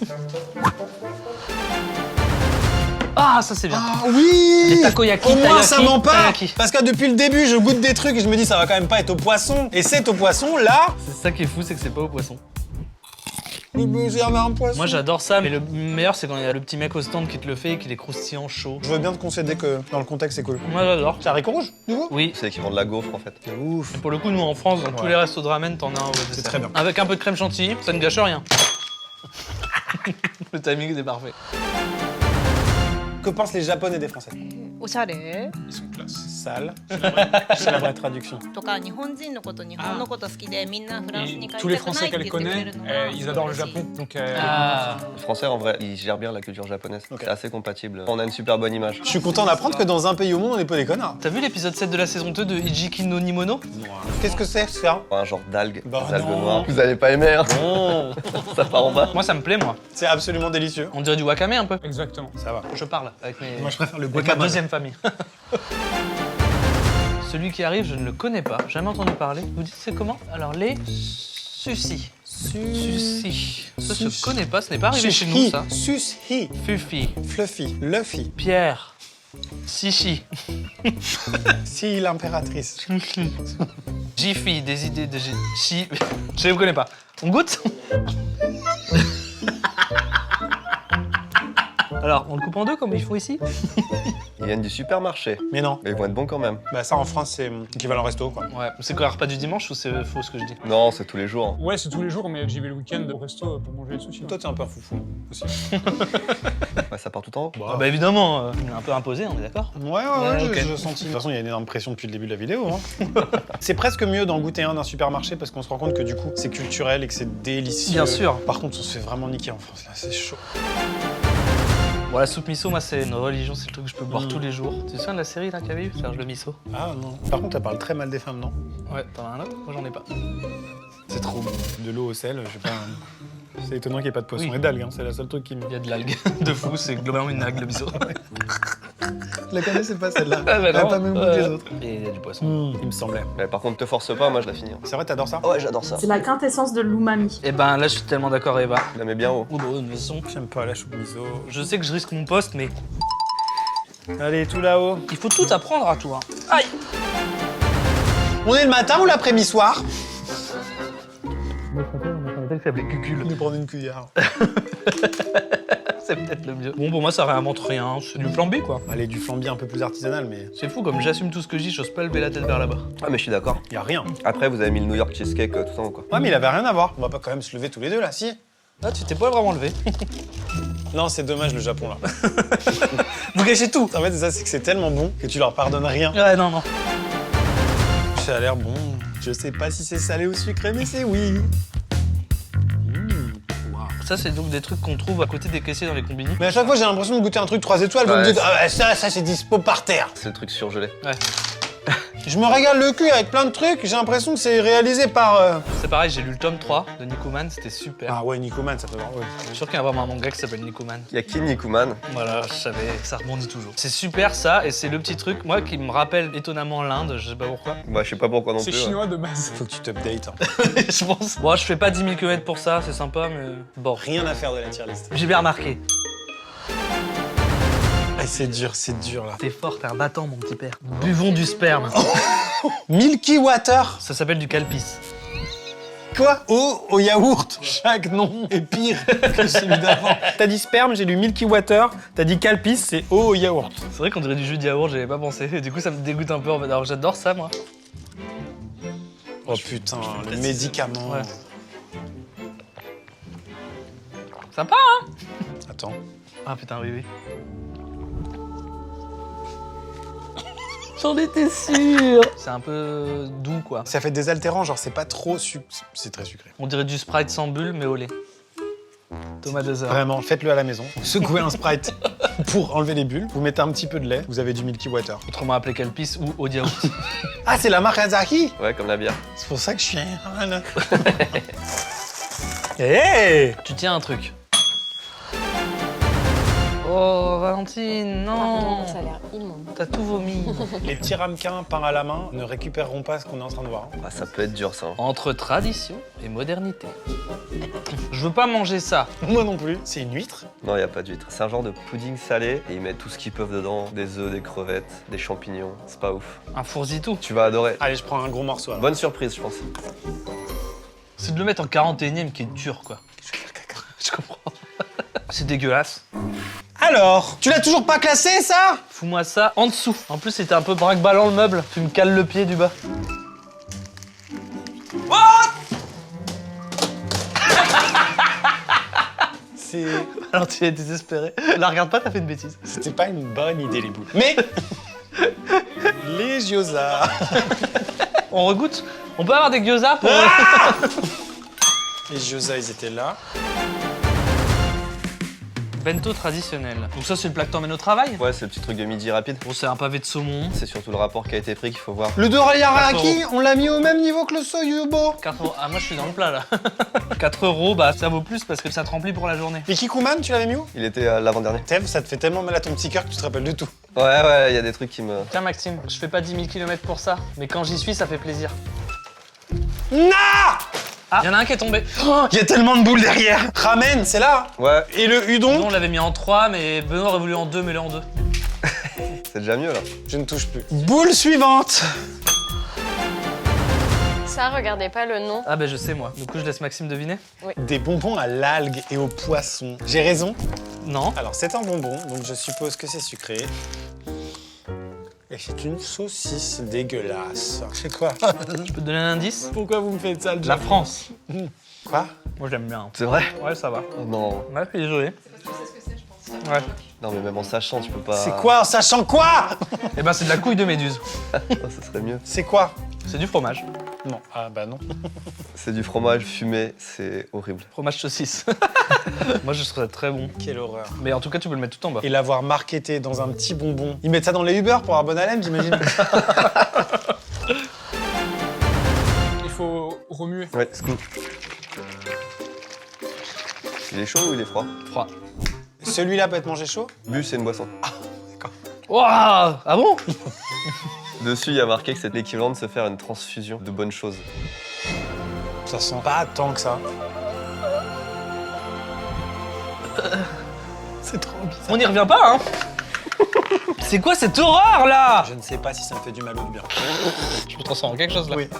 Ah, ça c'est bien. Ah oui! Des takoyaki, au moins taiyaki, ça ment pas! taiyaki. Parce que depuis le début, je goûte des trucs et je me dis ça va quand même pas être au poisson. Et c'est au poisson, là, C'est ça qui est fou, c'est que c'est pas au poisson. j'ai un poisson. Moi j'adore ça, mais le meilleur c'est quand il y a le petit mec au stand qui te le fait et qu'il est croustillant, chaud. Je veux bien te concéder que dans le contexte, c'est cool. Moi j'adore. C'est haricot rouge, du coup? Oui. C'est qui vendent de la gaufre, en fait. C'est ouf. Et pour le coup, nous en France, dans tous les restos de ramen, t'en as un au dessert. C'est très bien. Avec un peu de crème chantilly, ça ne gâche rien. Le timing est parfait. Que pensent les Japonais des Français? おしゃれ Ils sont classe. Sale. C'est la vraie traduction. とか日本人のこと日本のこと好きでみんなフランスに Et 帰り tous les たくな Français いって qu'elle 言ってくれ connaît, るのが ils adorent le Japon. Donc, Ah. Les Français, en vrai, ils gèrent bien la culture japonaise. Ok. C'est assez compatible. On a une super bonne image. Je suis content d'apprendre que dans un pays au monde, on n'est pas des connards. T'as vu l'épisode 7 de la saison 2 de Ijiki no Nimono? Qu'est-ce que c'est, ça? Un genre d'algues, Bah des algues non. noires. Vous allez pas aimer, hein? Bon. Ça part en bas. Moi ça me plaît, moi. C'est absolument délicieux. On dirait du wakame un peu. exactement. Ça va. Je parle avec mes... Moi, je préfère le avec ma guacamole. deuxième famille. Celui qui arrive, je ne le connais pas, jamais entendu parler. Vous dites c'est comment? Alors les sushi. Sushi. Ça je connais pas, ce n'est pas arrivé chez nous ça. Sushi. Fufi. Fluffy. Luffy. Pierre. Sichi. Si l'impératrice. Jiffy, des idées de chi. Je ne connais pas. On goûte? Alors, on le coupe en deux comme il faut ici? Ils viennent du supermarché. Mais non. Mais ils vont être bons quand même. Bah ça en France c'est équivalent resto quoi. Ouais, c'est quoi, repas du dimanche ou c'est faux ce que je dis? Non, c'est tous les jours. Ouais, c'est tous les jours, mais j'y vais le week-end au resto pour manger le sushi. Toi t'es un peu un foufou aussi. Ouais, ça part tout en haut. Ah bah évidemment, il est un peu imposé, on est d'accord? Ouais, ok. je senti. De toute façon, il y a une énorme pression depuis le début de la vidéo. Hein. C'est presque mieux d'en goûter un d'un supermarché parce qu'on se rend compte que du coup, c'est culturel et que c'est délicieux. Bien sûr. Par contre, on se fait vraiment niquer en France, là, c'est chaud. Bon, la soupe miso, moi, c'est une religion, c'est le truc que je peux boire tous les jours. Tu te souviens de la série là qu'il y avait eu, Serge le miso? Ah non. Par contre, elle parle très mal des femmes, non? Ouais, t'en as un autre? Moi, j'en ai pas. C'est trop bon. De l'eau au sel, je sais pas. C'est étonnant qu'il n'y ait pas de poisson Oui. et d'algues, hein. C'est la seule truc qui me. Il y a de l'algue de fou, c'est globalement une algue le miso. Je la connaissais pas celle-là. Ah, bah Elle a non. pas même goût que les autres. Et il y a du poisson. Il me semblait. Mais par contre, te force pas, moi je la finis. hein. C'est vrai, t'adores ça? Ouais, j'adore ça. C'est la quintessence de l'umami. Et ben là, je suis tellement d'accord, Eva. Je la mets bien haut. Oh, bah, de toute façon, J'aime pas la choupe miso. je sais que je risque mon poste, mais Allez, tout là-haut. il faut tout apprendre à toi. Aïe! On est le matin ou l'après-midi-soir? On s'appelait Cucul. On va prendre une cuillère. C'est peut-être le mieux. Bon, pour moi, ça réinvente rien. C'est du plan B, quoi. Allez, du flambi un peu plus artisanal, mais C'est fou, comme j'assume tout ce que je dis, j'ose pas lever la tête vers là-bas. Ah, mais je suis d'accord. y a rien. Après, vous avez mis le New York Cheesecake tout en haut, quoi. Ouais, mais il avait rien à voir. On va pas quand même se lever tous les deux là, si? Là, tu t'es pas vraiment levé. Non, c'est dommage le Japon là. Vous gâchez tout. En fait, c'est ça, c'est que c'est tellement bon que tu leur pardonnes rien. Ouais, non, non. Ça a l'air bon. Je sais pas si c'est salé ou sucré, mais c'est oui. Ça, c'est donc des trucs qu'on trouve à côté des caissiers dans les combini. Mais à chaque fois, j'ai l'impression de goûter un truc 3 étoiles. Vous me Ouais, dites, ah ouais, ça c'est dispo par terre. C'est le truc surgelé. Ouais. Je me régale le cul avec plein de trucs. J'ai l'impression que c'est réalisé par. C'est pareil, j'ai lu le tome 3 de Nikuman, c'était super. Ah ouais, Nicoman, ça peut voir. Ouais. Je suis sûr qu'il y a vraiment un manga qui s'appelle Nikuman. Il y a qui Nikuman? Voilà, je savais, ça rebondit toujours. C'est super ça, et c'est le petit truc, moi, qui me rappelle étonnamment l'Inde, je sais pas pourquoi. Bah, je sais pas pourquoi non C'est plus. ouais. chinois de base. Faut que tu t'updates. Hein. Je pense. Bon, je fais pas 10 000 km pour ça, c'est sympa, mais bon. Rien à faire de la tier list. J'ai bien remarqué. Ah, c'est dur là. T'es fort, t'es un battant, mon petit père. Buvons du sperme. Milky Water. Ça s'appelle du calpis. Quoi? Eau au yaourt. Chaque nom est pire que celui d'avant. T'as dit sperme, j'ai lu Milky Water. T'as dit Calpis, c'est eau au yaourt. C'est vrai qu'on dirait du jus de yaourt, j'avais pas pensé. Et du coup, ça me dégoûte un peu en fait. Alors j'adore ça, moi. Oh putain, les médicaments. Ouais. Sympa, hein? Attends. Ah putain, oui, oui. J'en étais sûr. C'est un peu doux, quoi. Ça fait des altérants, genre c'est pas trop c'est très sucré. On dirait du Sprite sans bulle, mais au lait. Thomas Dezer. Vraiment, faites-le à la maison. Secouez un Sprite pour enlever les bulles. Vous mettez un petit peu de lait, vous avez du Milky Water. Autrement appelé Calpis ou eau de yaourt. Ah, c'est la marque Asahi. Ouais, comme la bière. C'est pour ça que je suis un... Hey. Tu tiens un truc. Oh, Valentine, non. Ça a l'air immonde. T'as tout vomi. Les petits ramequins peints à la main ne récupéreront pas ce qu'on est en train de voir. Ah, ça peut être dur, ça. Hein. Entre tradition et modernité. Je veux pas manger ça. Moi non plus. C'est une huître. Non, y a pas d'huître. C'est un genre de pudding salé et ils mettent tout ce qu'ils peuvent dedans. Des œufs, des crevettes, des champignons. C'est pas ouf. Un fourzitou. Tu vas adorer. Allez, je prends un gros morceau alors. Bonne surprise, je pense. C'est de le mettre en 41ème qui est dur, quoi. Je comprends. C'est dégueulasse. Alors, tu l'as toujours pas classé, ça? Fous-moi ça en dessous. En plus, c'était un peu braque-ballant le meuble. Tu me cales le pied du bas. C'est... Alors tu es désespéré. La regarde pas, t'as fait une bêtise. C'était pas une bonne idée, les boules. Mais... les gyoza. On regoute. On peut avoir des gyoza pour... Les gyoza, ils étaient là. Bento traditionnel. Donc ça, c'est le plat que t'emmènes au travail? Ouais, c'est le petit truc de midi rapide. Bon, c'est un pavé de saumon. C'est surtout le rapport qui a été pris qu'il faut voir. Le dorayaraki, on l'a mis au même niveau que le soyubo. 4 €. Ah, moi, je suis dans le plat, là. 4 €, bah, ça vaut plus parce que ça te remplit pour la journée. Et Kikuman, tu l'avais mis où? Il était l'avant-dernier. Tev, ça te fait tellement mal à ton petit cœur que tu te rappelles de tout. Ouais, il y a des trucs qui me... Tiens, Maxime, je fais pas 10 000 km pour ça. Mais quand j'y suis, ça fait plaisir. Non! Ah, y en a un qui est tombé. Il y a tellement de boules derrière. Ramen, c'est là. Ouais, Et le Nous, udon? on l'avait mis en 3, mais Benoît aurait voulu en 2, mets-le en 2. c'est déjà mieux, là. Je ne touche plus. Boule suivante. Ça, regardez pas le nom. Ah, bah, je sais, moi. Du coup, je laisse Maxime deviner. Des bonbons à l'algue et au poisson. J'ai raison? Non. Alors, c'est un bonbon, donc je suppose que c'est sucré. Et c'est une saucisse dégueulasse. C'est quoi? Je peux te donner un indice? Pourquoi vous me faites ça, le La Jack? France. Quoi? Moi, j'aime bien. C'est vrai? Ouais, ça va. Oh non. Ouais, je suis désolé. Tu sais ce que c'est, je pense. Ouais. Non, mais même en sachant, tu peux pas... C'est quoi en sachant quoi? Eh ben, c'est de la couille de méduse. Ça serait mieux. C'est quoi? C'est du fromage. Non. Ah bah non. C'est du fromage fumé, c'est horrible. Fromage saucisse. Moi, je trouve ça très bon. Quelle horreur. Mais en tout cas, tu peux le mettre tout en bas. Et l'avoir marketé dans un petit bonbon. Ils mettent ça dans les Uber pour avoir bonne haleine, j'imagine. Il faut remuer. Ouais, scoop. Il est chaud ou il est froid? Froid. Celui-là peut être mangé chaud? Bu, c'est une boisson. Waouh! Ah bon? Dessus, il y a marqué que c'est l'équivalent de se faire une transfusion de bonnes choses. Ça sent pas tant que ça. C'est trop bizarre. On n'y revient pas, hein? C'est quoi cette horreur, là? Je ne sais pas si ça me fait du mal ou du bien. Je me transforme en quelque chose, là. Oui.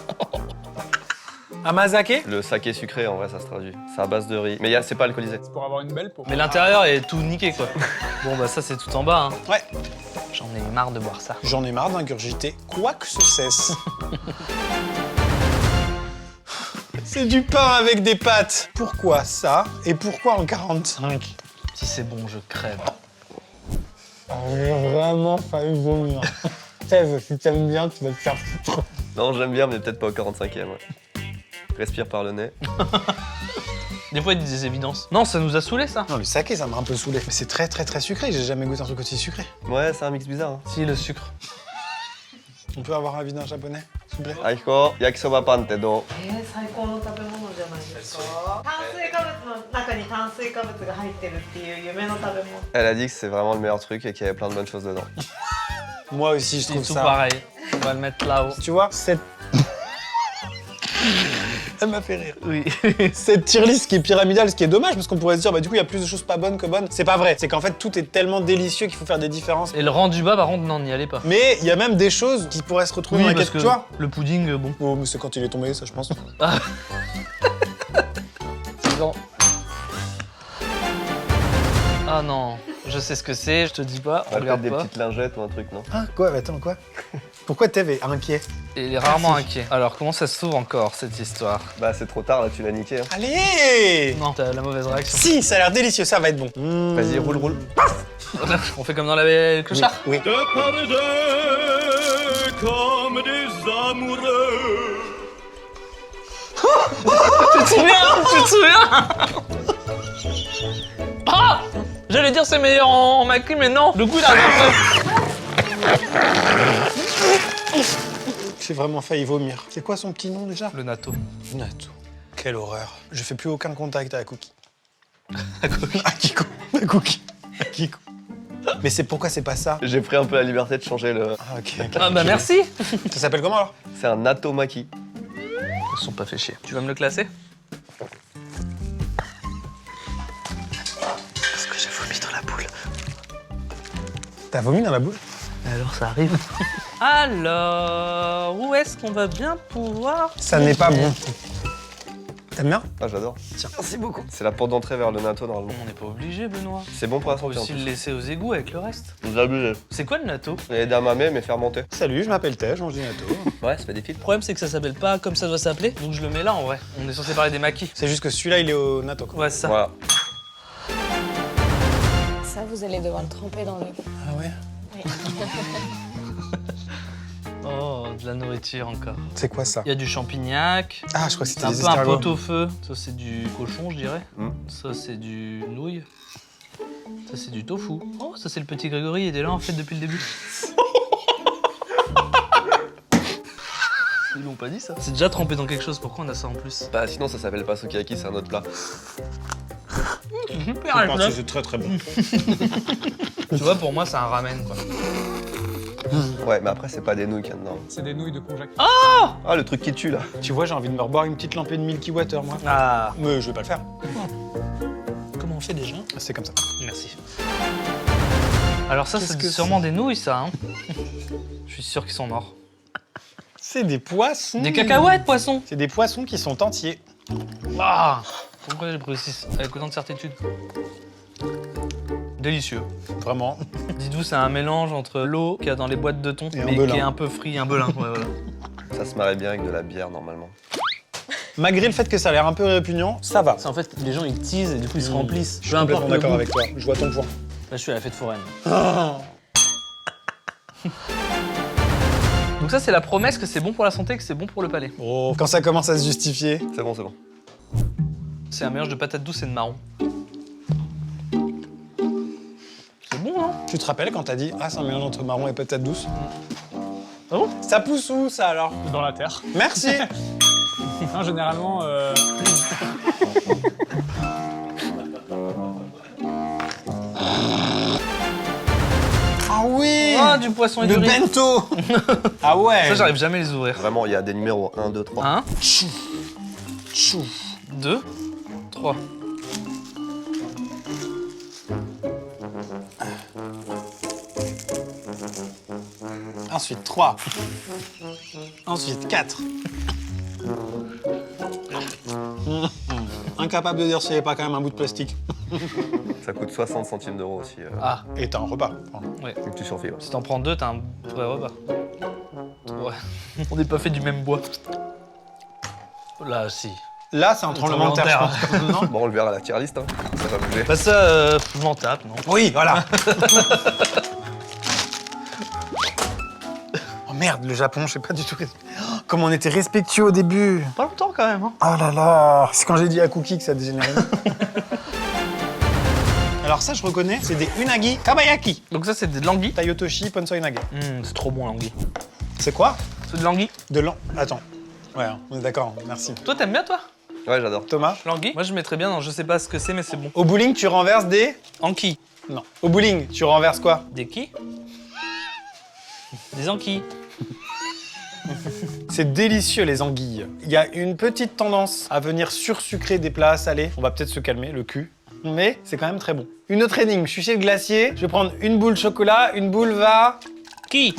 Amazake? Le saké sucré, en vrai, ça se traduit. C'est à base de riz. Mais c'est pas alcoolisé. C'est pour avoir une belle peau. Mais l'intérieur est tout niqué, quoi. Bon, bah, ça, c'est tout en bas, hein. Ouais. J'en ai marre de boire ça. J'en ai marre d'ingurgiter quoi que ce cesse. C'est du pain avec des pâtes. Pourquoi ça? Et pourquoi en 45? Si c'est bon, je crève. J'ai vraiment failli vomir. Tev, si t'aimes bien, tu vas te faire foutre. Non, j'aime bien, mais peut-être pas au 45e. Ouais. Respire par le nez. Des fois, il dit des évidences. Non, ça nous a saoulés, ça. Non, le saké, ça m'a un peu saoulé. Mais c'est très très très sucré. J'ai jamais goûté un truc aussi sucré. Ouais, c'est un mix bizarre. Hein. Si, le sucre. On peut avoir un avis d'un japonais, s'il vous plaît? Aiko, yakisoba pante do. 最高の食べ物じゃないですか。炭水化物の中に炭水化物が入ってるっていう夢の食べ物。 Elle a dit que c'est vraiment le meilleur truc et qu'il y avait plein de bonnes choses dedans. Moi aussi, je C'est trouve tout ça. pareil. On va le mettre là-haut. Tu vois, cette... Ça m'a fait rire. Oui. Cette tier list qui est pyramidale, ce qui est dommage, parce qu'on pourrait se dire, bah du coup, il y a plus de choses pas bonnes que bonnes. C'est pas vrai. C'est qu'en fait, tout est tellement délicieux qu'il faut faire des différences. Et le rang du bas, par contre, non, n'y allez pas. Mais il y a même des choses qui pourraient se retrouver dans la parce quête, que tu vois. le pudding, bon. Oh, mais c'est quand il est tombé, ça, je pense. C'est bon. Ah non, je sais ce que c'est, je te dis pas, on Peut-être regarde des pas. petites lingettes ou un truc, non? Ah, quoi? Attends, quoi? Pourquoi Tev est inquiet? Et il est rarement inquiet. Alors, comment ça s'ouvre encore, cette histoire? Bah c'est trop tard, là, tu l'as niqué. Hein. Allez! Non, t'as la mauvaise réaction. Si, ça a l'air délicieux, ça va être bon. Vas-y, roule. On fait comme dans la clochard? Oui. Tu te souviens? Ah! J'allais dire c'est meilleur en maquis, mais non, le goût il arrive après. J'ai vraiment failli vomir. C'est quoi son petit nom déjà? Le natto. Nato. Quelle horreur. Je fais plus aucun contact avec Cookie. À Cookie. Mais c'est pourquoi c'est pas ça? J'ai pris un peu la liberté de changer le... Ah, ok. Ah bah merci. Ça s'appelle comment alors? C'est un natomaki. Ils se sont pas fait chier. Tu vas me le classer? Parce que j'ai vomi dans la boule. T'as vomi dans la boule? Alors ça arrive. Alors, où est-ce qu'on va bien pouvoir... Ça n'est pas bon. T'aimes bien? Ah, j'adore. Tiens, merci beaucoup. C'est la porte d'entrée vers le natto, normalement. On n'est pas obligé, Benoît. C'est bon pour la On peut santé, en aussi le plus. laisser aux égouts avec le reste. Vous abusez. C'est quoi le natto? Les damamés, mais fermentés. Salut, je m'appelle Tej, je mange du natto. Ouais, ça fait des fils. Le problème, c'est que ça s'appelle pas comme ça doit s'appeler, donc je le mets là en vrai. On est censé parler des maquis. C'est juste que celui-là, il est au natto. Quoi. Ouais, c'est ça. Voilà. Ça, vous allez devoir le tremper dans le... Ah ouais? Oh, de la nourriture encore. C'est quoi ça? Il y a du champignac. Ah, je crois que C'est c'était un des peu un escargots. pot-au-feu. Ça, c'est du cochon, je dirais. Mm. Ça, c'est du nouille. Ça, c'est du tofu. Oh, ça, c'est le petit Grégory. Il est là, en fait, depuis le début. Ils l'ont pas dit, ça. C'est déjà trempé dans quelque chose. Pourquoi on a ça en plus? Bah sinon, ça s'appelle pas sukiyaki, c'est un autre plat. C'est très très bon. Tu vois, pour moi, c'est un ramen, quoi. Ouais, mais après, c'est pas des nouilles qu'il y a dedans. C'est des nouilles de konjac. Ah, le truc qui tue, là. Tu vois, j'ai envie de me reboire une petite lampée de Milky Water, moi. Ah. Mais je vais pas le faire. Comment on fait déjà? C'est comme ça. Merci. Alors ça, Qu'est-ce c'est que sûrement des nouilles, ça. Hein. Je suis sûr qu'ils sont morts. C'est des poissons. Des cacahuètes, poisson. C'est des poissons qui sont entiers. Ah. Pourquoi j'ai pris 6 avec autant de certitude? Délicieux. Vraiment. Dites-vous, c'est un mélange entre l'eau qu'il y a dans les boîtes de thon, Et un mais belin. qui est un peu frit, un belin. Ouais, voilà. Ça se marie bien avec de la bière, normalement. Malgré le fait que ça a l'air un peu répugnant, ça va. C'est en fait, les gens ils teasent et du coup ils se remplissent. Je suis complètement d'accord avec toi. Je vois ton point. Là, je suis à la fête foraine. Donc ça, c'est la promesse que c'est bon pour la santé, que c'est bon pour le palais. Oh. Quand ça commence à se justifier. C'est bon, c'est bon. C'est un mélange de patates douces et de marron. C'est bon, hein? Tu te rappelles quand t'as dit ah c'est un mélange entre marron et patate douce? Ah bon? Ça pousse où ça alors? Dans la terre. Merci. Non, généralement, Ah oui. Ah, du poisson et Le du riz. bento. Ah ouais. Ça, j'arrive jamais à les ouvrir. Vraiment, il y a des numéros 1, 2, 3. 1, Chou. 2, 3. Ensuite 3. Ensuite 4. Incapable de dire s'il n'y avait pas quand même un bout de plastique. Ça coûte 60 centimes d'euros aussi. Ah, Et t'as un repas. ouais. Donc tu survis, ouais. Si t'en prends 2, t'as un vrai repas. Ouais. On n'est pas fait du même bois. Là, si. Là, c'est un tremblement de terre, je pense. Non Bon, on le verra à la tier list, hein. Ça va bouger. Bah ça, je m'en tape, non? Oui, voilà. Oh merde, le Japon, je sais pas du tout. Oh, comme on était respectueux au début. Pas longtemps quand même, hein? Oh là là. C'est quand j'ai dit à Cookie que ça dégénérait. Alors ça, je reconnais, c'est des unagi kabayaki. Donc ça, c'est des l'anguille. Tayotoshi Ponsoi Unagi. C'est trop bon, l'anguille. C'est quoi? C'est de l'anguille. De l'an... Attends. Ouais, on est d'accord, merci. Toi, t'aimes bien, toi? Ouais, j'adore. Thomas? L'anguille? Moi, je mettrais bien dans je sais pas ce que c'est, mais c'est bon. Au bowling, tu renverses des... Anquilles. Non. Au bowling, tu renverses quoi? Des qui? Des anquilles. C'est délicieux les anguilles. Il y a une petite tendance à venir sursucrer des plats salés. On va peut-être se calmer, le cul. Mais c'est quand même très bon. Une autre énigme, je suis chez le glacier, je vais prendre une boule chocolat, une boule va... Qui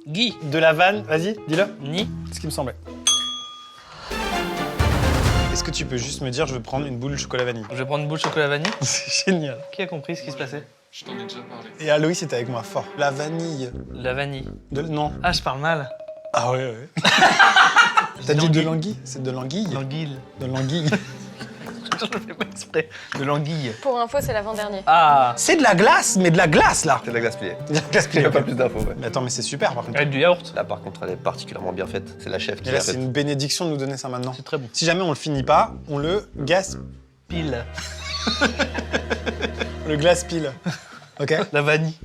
Guy. De la vanne, vas-y, dis-le. Ni. C'est ce qui me semblait. Est-ce que tu peux juste me dire, je veux prendre une boule chocolat vanille? Je vais prendre une boule chocolat vanille. C'est génial. Qui a compris ce qui se passait? Je t'en ai déjà parlé. Et Aloïs était avec moi, fort. La vanille. La vanille. Non. Ah, je parle mal. Ah ouais. T'as dit de l'anguille? C'est de l'anguille? L'anguille. De l'anguille. Je le fais pas exprès. De l'anguille. Pour info, c'est l'avant-dernier. Ah. C'est de la glace, mais de la glace là. C'est de la glace pliée. De la glace Il n'y a pas pliée. plus d'infos, ouais. Mais attends, mais c'est super par contre. Avec du yaourt. Là, par contre, elle est particulièrement bien faite. C'est la chef qui Et là, l'a c'est faite. une bénédiction de nous donner ça maintenant. C'est très bon. Si jamais on le finit pas, on le gaspille. Pile. Le glace pile. Ok. La vanille.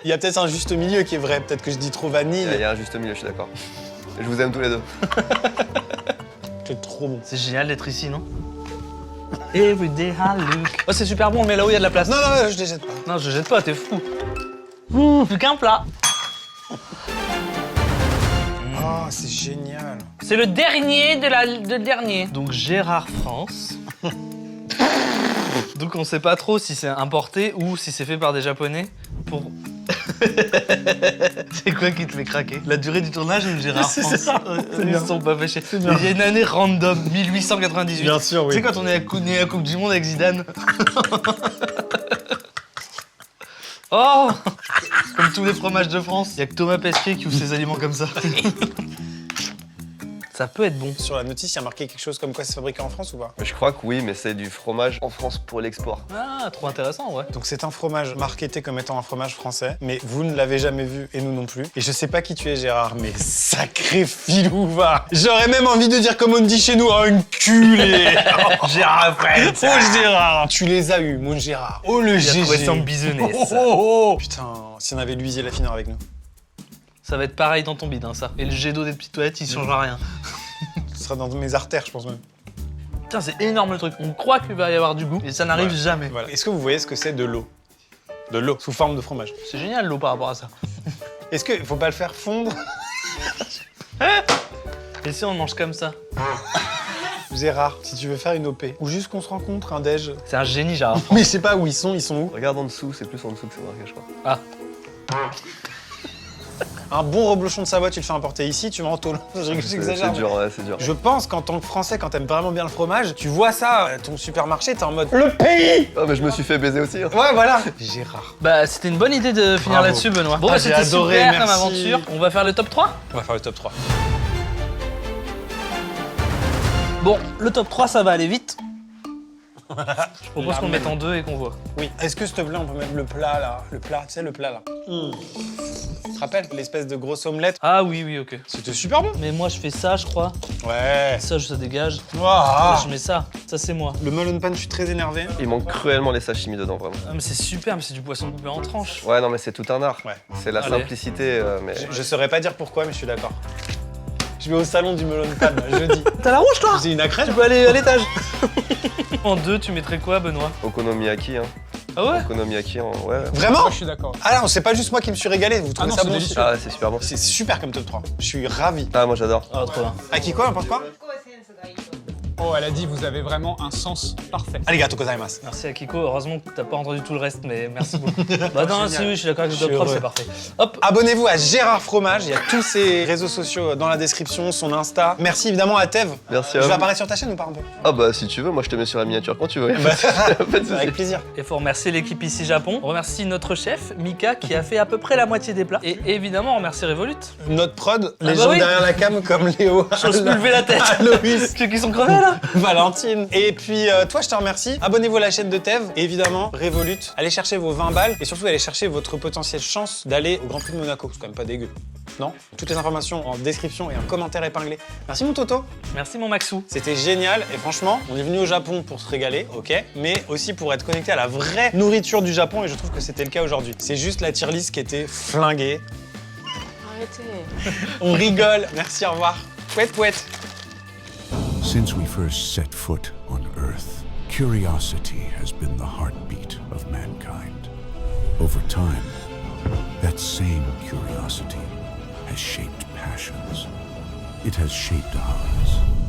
Il y a peut-être un juste milieu qui est vrai. Peut-être que je dis trop vanille. Il y a un juste milieu, je suis d'accord. Je vous aime tous les deux. C'est trop bon. C'est génial d'être ici, non? Everyday I look. Oh, c'est super bon, on le met là où il y a de la place. Non, non, je les jette pas. Non, je jette pas, t'es fou. Plus qu'un plat. Oh, c'est génial. C'est le dernier de dernier. Donc Gérard France. Donc on sait pas trop si c'est importé ou si c'est fait par des Japonais pour... C'est quoi qui te fait craquer? La durée du tournage ou Gérard C'est France? ça, c'est Ils bien. sont pas fâchés. C'est bien. Il y a une année random, 1898. Bien sûr, oui. Tu sais quand on est né à la Coupe du Monde avec Zidane? Oh! Comme tous les fromages de France, il y a que Thomas Pesquet qui ouvre ses aliments comme ça. Ça peut être bon. Sur la notice, il y a marqué quelque chose comme quoi c'est fabriqué en France ou pas? Je crois que oui, mais c'est du fromage en France pour l'export. Ah, trop intéressant, ouais. Donc c'est un fromage marketé comme étant un fromage français, mais vous ne l'avez jamais vu et nous non plus. Et je sais pas qui tu es Gérard, mais sacré filou va. J'aurais même envie de dire comme on dit chez nous, un culé. Gérard Fred. Oh Gérard, tu les as eu, mon Gérard. Oh le Il a GG. trouvé ça bisonné, Oh, ça. oh, oh. Putain, si on avait l'huisier la finir avec nous. Ça va être pareil dans ton bide, hein, ça. Et le jet d'eau des petites toilettes, il change rien. Ce sera dans mes artères, je pense même. Putain, c'est énorme le truc. On croit qu'il va y avoir du goût, et ça n'arrive jamais. Voilà. Est-ce que vous voyez ce que c'est de l'eau? De l'eau, sous forme de fromage. C'est génial l'eau par rapport à ça. Est-ce qu'il faut pas le faire fondre? Et si on mange comme ça? Gérard, si tu veux faire une OP, ou juste qu'on se rencontre, un déj. C'est un génie, Gérard. Mais je sais pas où ils sont où? Regarde en dessous, c'est plus en dessous que c'est marqué, je crois. Ah. Un bon reblochon de Savoie, tu le fais importer ici, tu m'en tôles. J'exagère. C'est dur, ouais, c'est dur. Je pense qu'en tant que Français, quand t'aimes vraiment bien le fromage, tu vois ça, ton supermarché, t'es en mode le pays. Oh, mais je me suis fait baiser aussi. Hein. Ouais, voilà. Gérard. Bah, c'était une bonne idée de finir Bravo. là-dessus, Benoît. Bon, Ah, bah, j'ai c'était adoré, super comme merci. aventure. On va faire le top 3? On va faire le top 3. Bon, le top 3, ça va aller vite. Je propose qu'on le mette en deux et qu'on voit. Oui. Est-ce que s'il te plaît, on peut mettre le plat là? Le plat, tu sais, le plat là. Tu te rappelles l'espèce de grosse omelette? Ah oui, oui, ok. C'était super bon. Mais moi, je fais ça, je crois. Ouais. Ça, ça dégage. Ouah. Là, je mets ça. Ça, c'est moi. Le melon pan, je suis très énervé. Il manque cruellement les sashimi dedans, vraiment. Ah, mais c'est super, mais c'est du poisson coupé en tranches. Ouais, non, mais c'est tout un art. Ouais. C'est la Allez. simplicité, mais... Je saurais pas dire pourquoi, mais je suis d'accord. Je vais au salon du melon pan jeudi. T'as la rouge, toi? J'ai une accrète. Tu peux aller à l'étage. En deux, tu mettrais quoi, Benoît? Okonomiyaki, hein. Ah ouais? Okonomiyaki, ouais. Vraiment? Moi, je suis d'accord. Ah non, c'est pas juste moi qui me suis régalé. Vous trouvez non, ça c'est bon délicieux. aussi? Ah, c'est super bon. C'est super comme top 3. Je suis ravi. Ah, moi j'adore. Ah, trop bien. Akiko, on pense quoi? Oh, elle a dit, vous avez vraiment un sens parfait. Arigato gozaimasu. Merci à Kiko. Heureusement que t'as pas entendu tout le reste, mais merci beaucoup. Bah non, si, oui, je suis d'accord avec le Je top suis 3, heureux. c'est parfait. Hop. Abonnez-vous à Gérard Fromage, il y a tous ses réseaux sociaux dans la description, son Insta. Merci évidemment à Tev. Merci Je à vais vous. apparaître sur ta chaîne ou pas un peu? Ah bah si tu veux, moi je te mets sur la miniature quand tu veux. Bah, Pas de soucis. avec plaisir. Il faut remercier l'équipe ici Japon. On remercie notre chef, Mika, qui a fait à peu près la moitié des plats. Et évidemment, on remercie Revolut. Notre prod, les bah gens oui. derrière la cam comme Léo, J'ose plus lever la tête. Aloïs, Ceux qui sont crevés là. Valentine. Et puis toi, je te remercie. Abonnez-vous à la chaîne de Tev. Et évidemment, Revolut. Allez chercher vos 20 balles et surtout allez chercher votre potentielle chance d'aller au Grand Prix de Monaco. C'est quand même pas dégueu. Non? Toutes les informations en description et en commentaire épinglé. Merci mon Toto. Merci mon Maxou. C'était génial et franchement, on est venu au Japon pour se régaler, ok, mais aussi pour être connecté à la vraie nourriture du Japon et je trouve que c'était le cas aujourd'hui. C'est juste la tier list qui était flinguée. Arrêtez. On rigole. Merci, au revoir. Pouette, pouette. Since we first set foot on Earth, curiosity has been the heartbeat of mankind. Over time, that same curiosity has shaped passions. It has shaped ours.